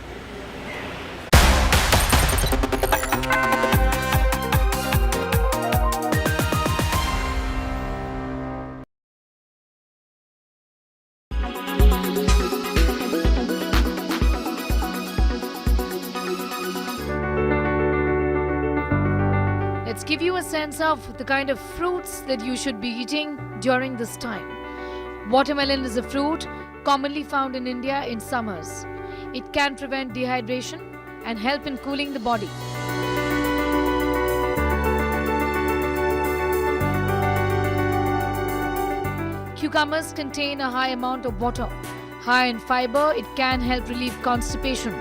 Let's give you a sense of the kind of fruits that you should be eating during this time. Watermelon is a fruit commonly found in India in summers. It can prevent dehydration and help in cooling the body. Cucumbers contain a high amount of water. High in fiber, it can help relieve constipation.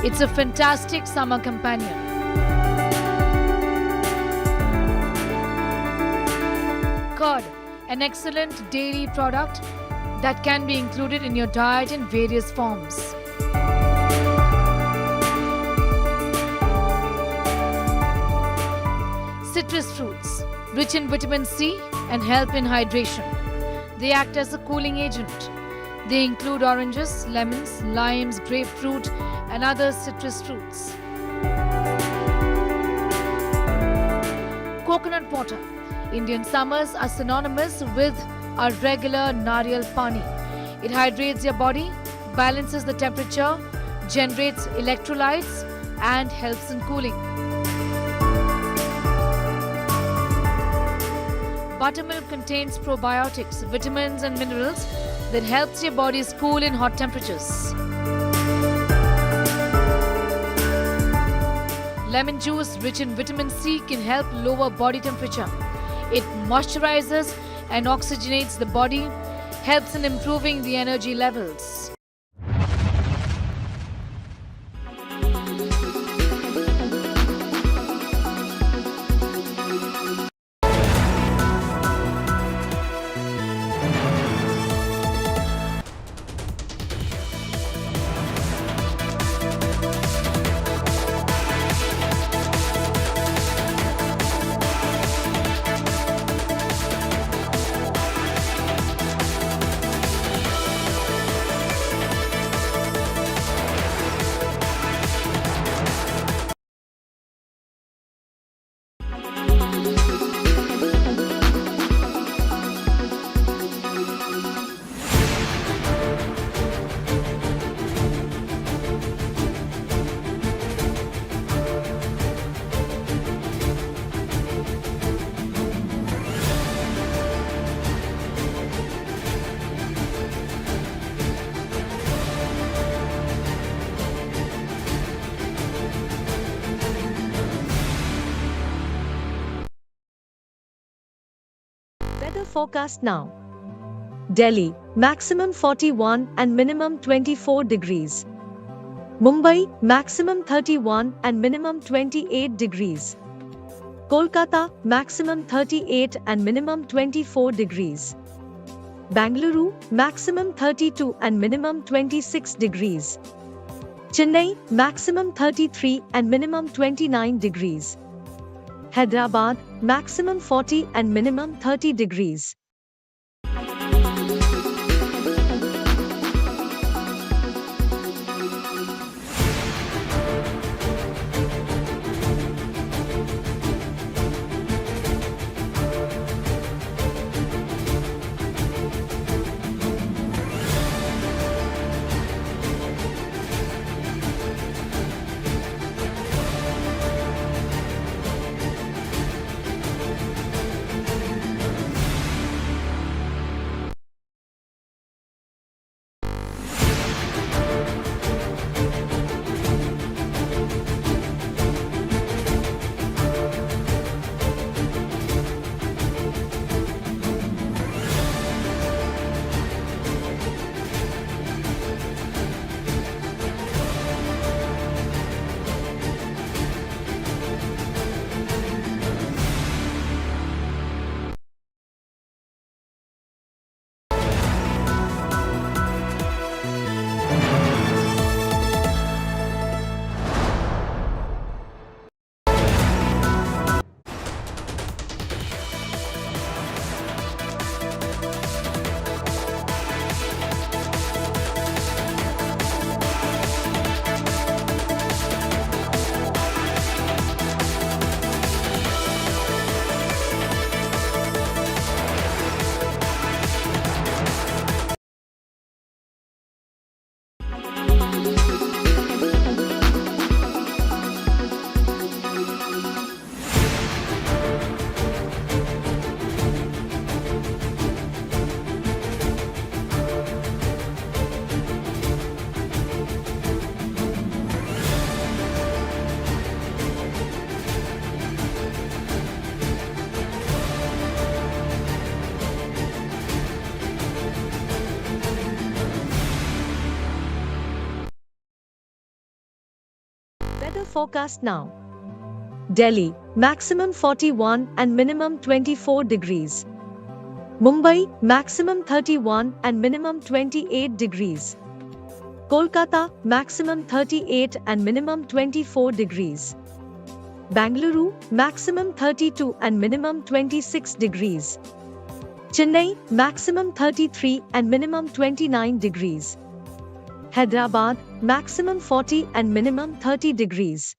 It's a fantastic summer companion. Curd, an excellent dairy product that can be included in your diet in various forms. Citrus fruits, rich in vitamin C and help in hydration. They act as a cooling agent. They include oranges, lemons, limes, grapefruit and other citrus fruits. Coconut water. Indian summers are synonymous with our regular nariyal pani. It hydrates your body, balances the temperature, generates electrolytes and helps in cooling. Buttermilk contains probiotics, vitamins and minerals that helps your body cool in hot temperatures. Lemon juice rich in vitamin C can help lower body temperature. It moisturizes and oxygenates the body, helps in improving the energy levels. forecast now. Delhi, maximum 41 and minimum 24 degrees. Mumbai, maximum 31 and minimum 28 degrees. Kolkata, maximum 38 and minimum 24 degrees. Bangalore, maximum 32 and minimum 26 degrees. Chennai, maximum 33 and minimum 29 degrees. Hyderabad, maximum 40 and minimum 30 degrees. Weather forecast now. Delhi, maximum 41 and minimum 24 degrees. Mumbai, maximum 31 and minimum 28 degrees. Kolkata, maximum 38 and minimum 24 degrees. Bangalore, maximum 32 and minimum 26 degrees. Chennai, maximum 33 and minimum 29 degrees. Hyderabad, maximum 40 and minimum 30 degrees.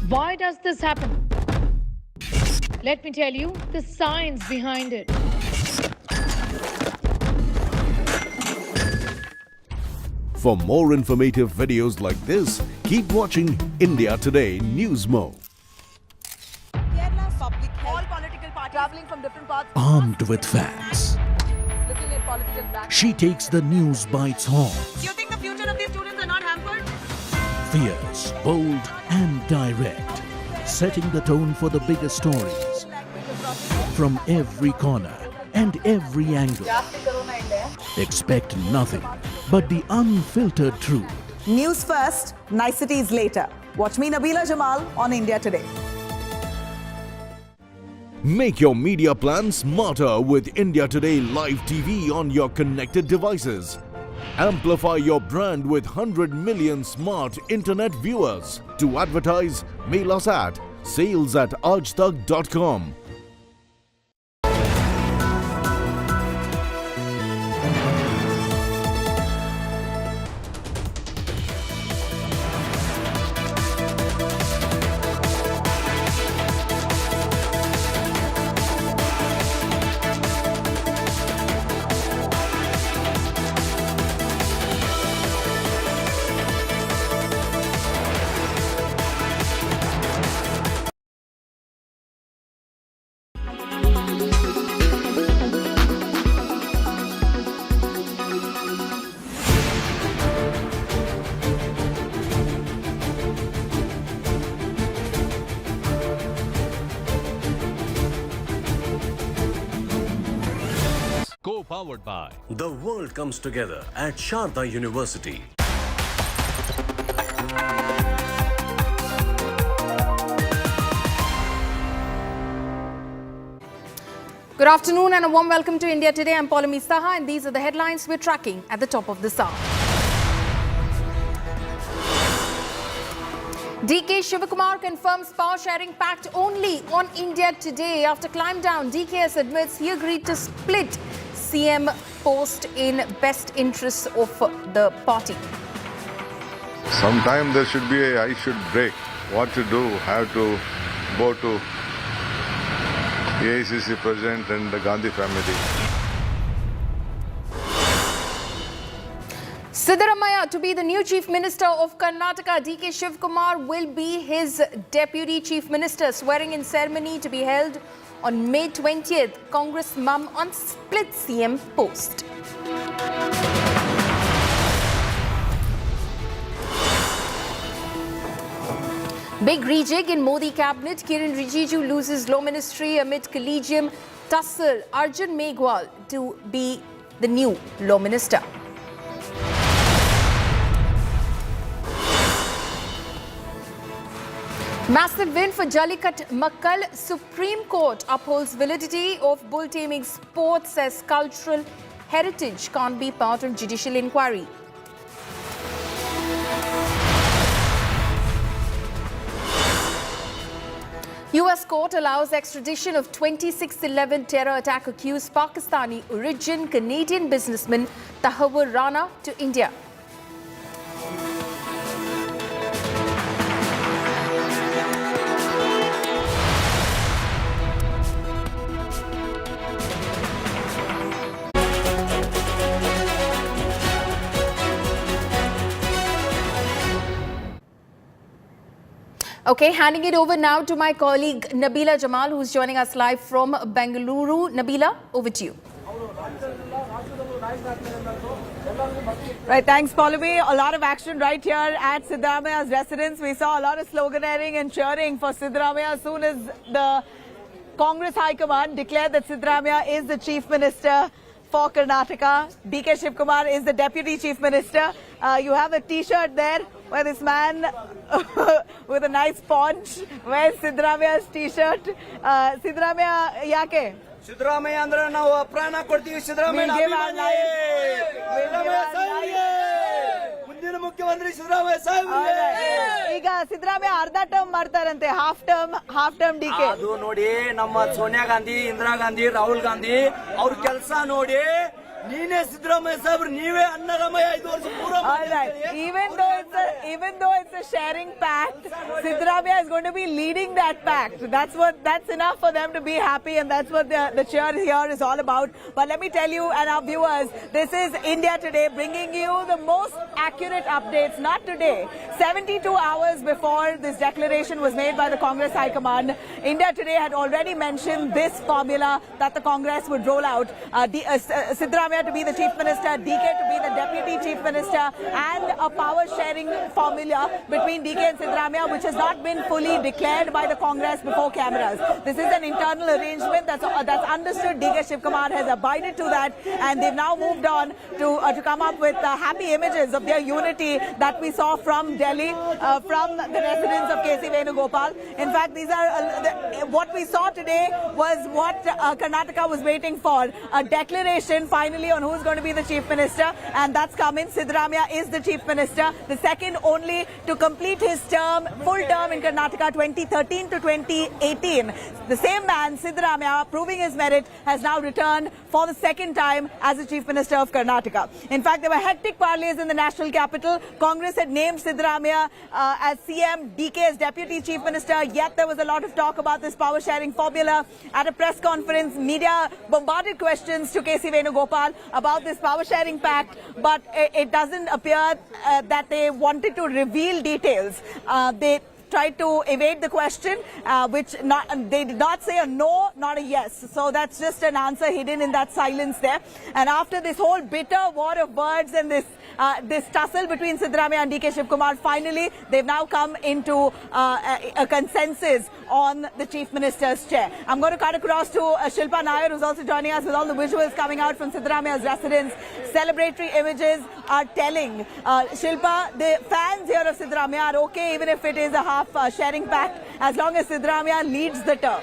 Why does this happen? Let me tell you the science behind it. For more informative videos like this, keep watching India Today News Mo. Kerala's public health, all political parties traveling from different parts. Armed with facts, Looking at political back. she takes the news by its horns. You think the future of these students are not hampered? Fierce, bold, and direct, setting the tone for the biggest stories from every corner and every angle. Expect nothing but the unfiltered truth. News first, niceties later. Watch me, Nabila Jamal, on India Today. Make your media plan smarter with India Today Live TV on your connected devices. Amplify your brand with 100 million smart internet viewers. To advertise, mail us at sales@aajtak.com. Co-powered by The world comes together at Sharda University. Good afternoon and a warm welcome to India Today. I'm Paulami Saha and these are the headlines we're tracking at the top of this hour. DK Shivakumar confirms power sharing pact only on India Today. After climb down, DKS admits he agreed to split CM post in best interests of the party. Sometime there should be I should break. What to do? Have to go to AICC President and the Gandhi family. Siddaramaiah to be the new Chief Minister of Karnataka. DK Shivakumar will be his Deputy Chief Minister. Swearing-in ceremony to be held on May 20th. Congress mum on split CM post. Big rejig in Modi cabinet. Kiran Rijiju loses law ministry amid collegium tussle. Arjun Meghwal to be the new law minister. Massive win for Jallikattu Makkal. Supreme Court upholds validity of bull taming sport, says cultural heritage can't be part of judicial inquiry. US court allows extradition of 26/11 terror attack accused Pakistani origin Canadian businessman Tahawur Rana to India. Okay, handing it over now to my colleague Nabila Jamal, who's joining us live from Bengaluru. Nabila, over to you. Right, thanks, Pallavi. A lot of action right here at Siddaramaiah's residence. We saw a lot of sloganeering and cheering for Siddaramaiah as soon as the Congress High Command declared that Siddaramaiah is the Chief Minister for Karnataka. DK Shivakumar is the Deputy Chief Minister. You have a T-shirt there where this man with a nice paunch wears Siddaramaiah's T-shirt. Siddaramaiah yake? Siddaramaiah andre ನಾವು ಪ್ರಾಣ ಕೊಡ್ತೀವಿ ಸಿದ್ದರಾಮಯ್ಯ ಮುಂದಿನ ಮುಖ್ಯಮಂತ್ರಿ ಸಿದ್ದರಾಮಯ್ಯ ಸಾಹೇಬ್ರಿಗೆ ಈಗ ಸಿದ್ದರಾಮಯ್ಯ ಅರ್ಧ term ಮಾಡ್ತಾರಂತೆ half term DK ಅದು ನೋಡಿ ನಮ್ಮ ಸೋನಿಯಾ ಗಾಂಧಿ ಇಂದಿರಾ ಗಾಂಧಿ ರಾಹುಲ್ ಗಾಂಧಿ ಅವ್ರ ಕೆಲಸ ನೋಡಿ ನೀನೇ ಸಿದ್ದರಾಮಯ್ಯ ಸಾಹೇಬ್ರು ನೀವೇ ಅನ್ನರಾಮಯ್ಯ 5 ವರ್ಷ ಪೂರ even though it's a sharing pact, Siddaramaiah is going to be leading that pact. That's enough for them to be happy, and that's what the cheer here is all about. But let me tell you and our viewers, this is India Today bringing you the most accurate updates, not today. 72 hours before this declaration was made by the Congress High Command, India Today had already mentioned this formula that the Congress would roll out. Siddaramaiah to be the Chief Minister, DK to be the Deputy Chief Minister, and a power sharing formula between DK and Siddaramaiah, which has not been fully declared by the Congress before cameras. This is an internal arrangement that's understood. DK Shivakumar has abided to that, and they've now moved on to come up with happy images of their unity that we saw from Delhi, from the residence of KC Venugopal. In fact, these are what we saw today was what Karnataka was waiting for, a declaration finally on who's going to be the Chief Minister, and that's come in. Siddaramaiah is the Chief Minister, the second only to complete his full term in Karnataka 2013 to 2018. The same man, Siddaramaiah, proving his merit, has now returned for the second time as the Chief Minister of Karnataka. In fact, there were hectic parleys in the national capital. Congress had named Siddaramaiah as CM, DK as Deputy Chief Minister, yet there was a lot of talk about this power sharing formula. At a press conference, media bombarded questions to KC Venugopal about this power sharing pact, but it doesn't appear that they wanted to reveal details. tried to evade the question, they did not say a no, not a yes. So that's just an answer hidden in that silence there. And after this whole bitter war of words and this tussle between Siddaramaiah and DK Shivkumar, finally they've now come into a consensus on the Chief Minister's chair. I'm going to cut across to Shilpa Nair, who's also joining us with all the visuals coming out from Siddaramaiah's residence. Celebratory images are telling. Shilpa, the fans here of Siddaramaiah are okay even if it is a half sharing pack, as long as Siddaramaiah leads the term.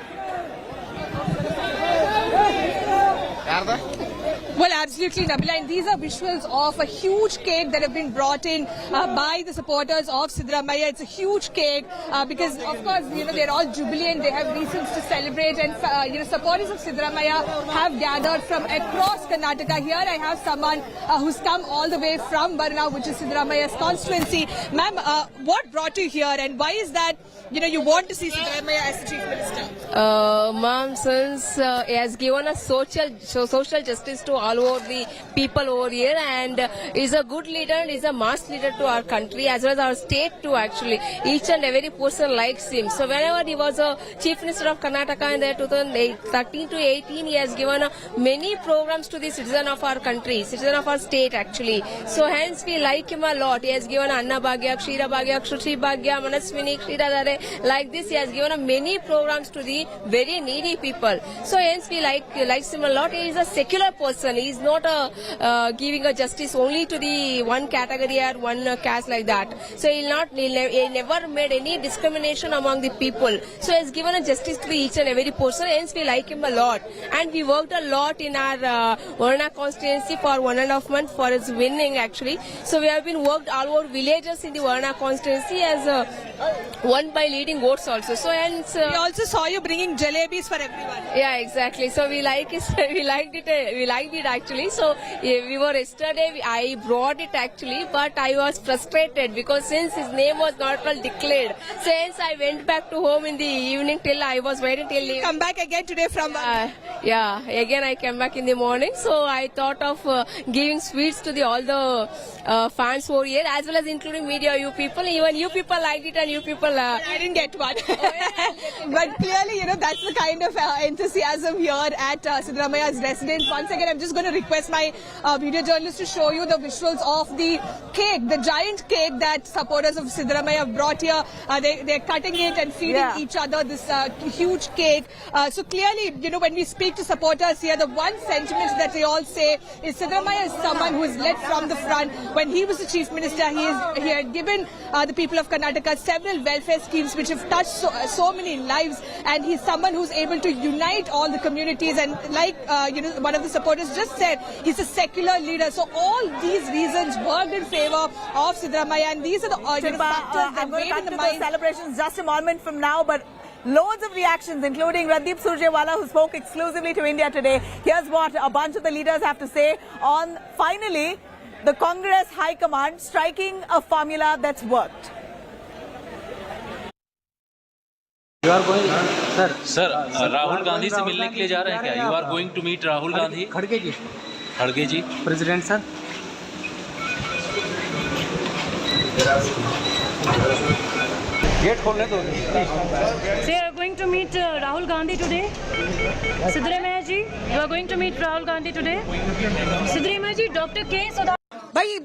Well, absolutely, Nabila. And these are visuals of a huge cake that have been brought in by the supporters of Siddaramaiah. It's a huge cake because, of course, they're all jubilant. They have reasons to celebrate. And, supporters of Siddaramaiah have gathered from across Karnataka. Here I have someone who's come all the way from Varna, which is Siddaramaiah's constituency. Ma'am, what brought you here and why is that, you want to see Siddaramaiah as the Chief Minister? Ma'am, since he has given us social justice to all over the people over here, and is a good leader, is a mass leader to our country as well as our state too. Actually, each and every person likes him. So whenever he was a Chief Minister of Karnataka in the 2013 to 18, he has given many programs to the citizen of our country, citizen of our state actually. So hence we like him a lot. He has given Anna Bhagya, Kshira Bhagya, Kshruti Bhagya, Manaswini, Kshira. Like this, he has given many programs to the very needy people. So hence we likes him a lot. He is a secular person. He is not giving a justice only to the one category or one caste like that. So he never made any discrimination among the people. So he has given a justice to each and every person. Hence we like him a lot. And we worked a lot in our Varna constituency for 1.5 months for his winning actually. So we have been worked all over villages in the Varna constituency as won by leading votes also. So hence we also saw you bringing jalebis for everyone. Yeah, exactly. So we liked it actually. So we were yesterday. I brought it actually, but I was frustrated because since his name was not declared, so hence I went back to home in the evening till I was waiting till. Come back again today from. Yeah, again I came back in the morning. So I thought of giving sweets to all the fans over here, as well as including media. You people, even you people liked it, and you people. I didn't get one. But clearly, that's the kind of enthusiasm here at Siddaramaiah's residence. Once again, I'm just going to request my video journalist to show you the visuals of the cake, the giant cake that supporters of Siddaramaiah brought here. They're cutting it and feeding each other this huge cake. So clearly, when we speak to supporters here, the one sentiment that they all say is Siddaramaiah is someone who is led from the front. When he was the Chief Minister, he had given the people of Karnataka several welfare schemes which have touched so many lives, and he's someone who's able to unite all the communities. And like one of the supporters just said, he's a secular leader. So all these reasons worked in favor of Siddaramaiah, and these are the factors that weighed in the mind. Celebrations just a moment from now, but loads of reactions, including Randeep Surjewala, who spoke exclusively to India today. Here's what a bunch of the leaders have to say on finally the Congress High Command striking a formula that's worked. Sir Rahul Gandhi से मिलने के लिए जा रहे हैं क्या? You are going to meet Rahul Gandhi? खड़गे ji president sir. Gate खोलने दो. So you are going to meet Rahul Gandhi today? Siddaramaiah ji, you are going to meet Rahul Gandhi today? Siddaramaiah ji, Dr. K. भाई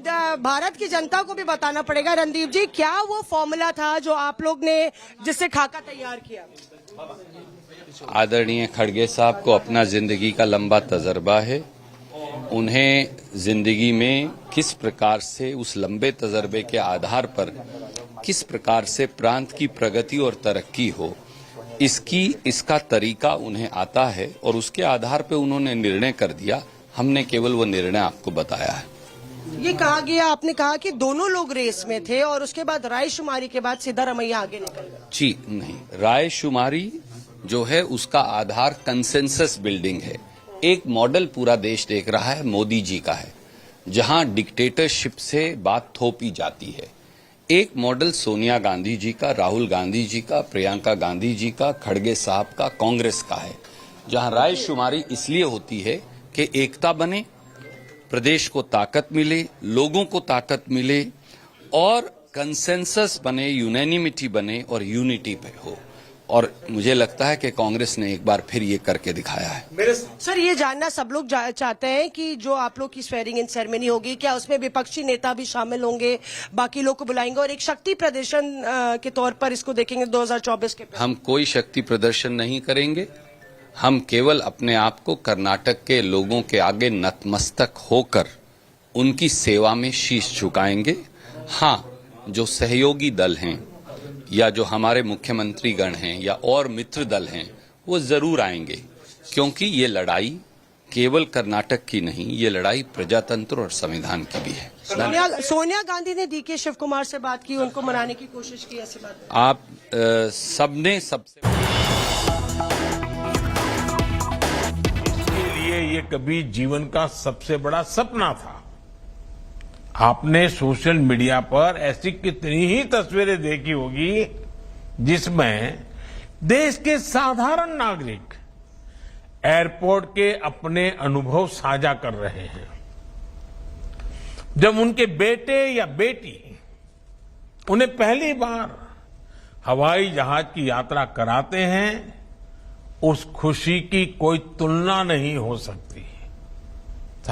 भारत की जनता को भी बताना पड़ेगा रणदीप जी, क्या वो फॉर्मूला था जो आप लोग ने जिससे खाका तैयार किया? आदरणीय खड़गे साहब को अपना जिंदगी का लंबा तजर्बा है. उन्हें जिंदगी में किस प्रकार से उस लंबे तजर्बे के आधार पर किस प्रकार से प्रांत की प्रगति और तरक्की हो, इसका तरीका उन्हें आता है और उसके आधार पर उन्होंने निर्णय कर दिया. हमने केवल वो निर्णय आपको बताया है. ये कहा गया, आपने कहा कि दोनों लोग रेस में थे और उसके बाद रायशुमारी के बाद सिद्धारमैया आगे निकल गए. जी नहीं, रायशुमारी जो है उसका आधार कंसेंसस बिल्डिंग है. एक मॉडल पूरा देश देख रहा है, मोदी जी का है, जहां डिक्टेटरशिप से बात थोपी जाती है. एक मॉडल सोनिया गांधी जी का, राहुल गांधी जी का, प्रियंका गांधी जी का, खड़गे साहब का, कांग्रेस का है, जहां रायशुमारी इसलिए होती है कि एकता बने, प्रदेश को ताकत मिले, लोगों को ताकत मिले और कंसेंसस बने, यूनैनिमिटी बने और यूनिटी पे हो। और मुझे लगता है कि कांग्रेस ने एक बार फिर ये करके दिखाया है। सर, ये जानना सब लोग चाहते हैं कि जो आप लोग की स्वेरिंग इन सेरेमनी होगी, क्या उसमें विपक्षी नेता भी शामिल होंगे, बाकी लोग को बुलाएंगे और एक शक्ति प्रदर्शन के तौर पर इसको देखेंगे 2024 के? हम कोई शक्ति प्रदर्शन नहीं करेंगे। हम केवल अपने आप को कर्नाटक के लोगों के आगे नतमस्तक होकर उनकी सेवा में शीश झुकाएंगे। हाँ, जो सहयोगी दल हैं या जो हमारे मुख्यमंत्री गण हैं या और मित्र दल हैं, वो जरूर आएंगे, क्योंकि ये लड़ाई केवल कर्नाटक की नहीं, ये लड़ाई प्रजातंत्र और संविधान की भी है। सोनिया गांधी ने डीके शिव कुमार से बात की, उनको मनाने की कोशिश की, ऐसी बात आप सबने सबसे इसके लिए ये कभी जीवन का सबसे बड़ा सपना था। आपने सोशल मीडिया पर ऐसी कितनी ही तस्वीरें देखी होगी जिसमें देश के साधारण नागरिक एयरपोर्ट के अपने अनुभव साझा कर रहे हैं। जब उनके बेटे या बेटी उन्हें पहली बार हवाई जहाज की यात्रा कराते हैं, उस खुशी की कोई तुलना नहीं हो सकती।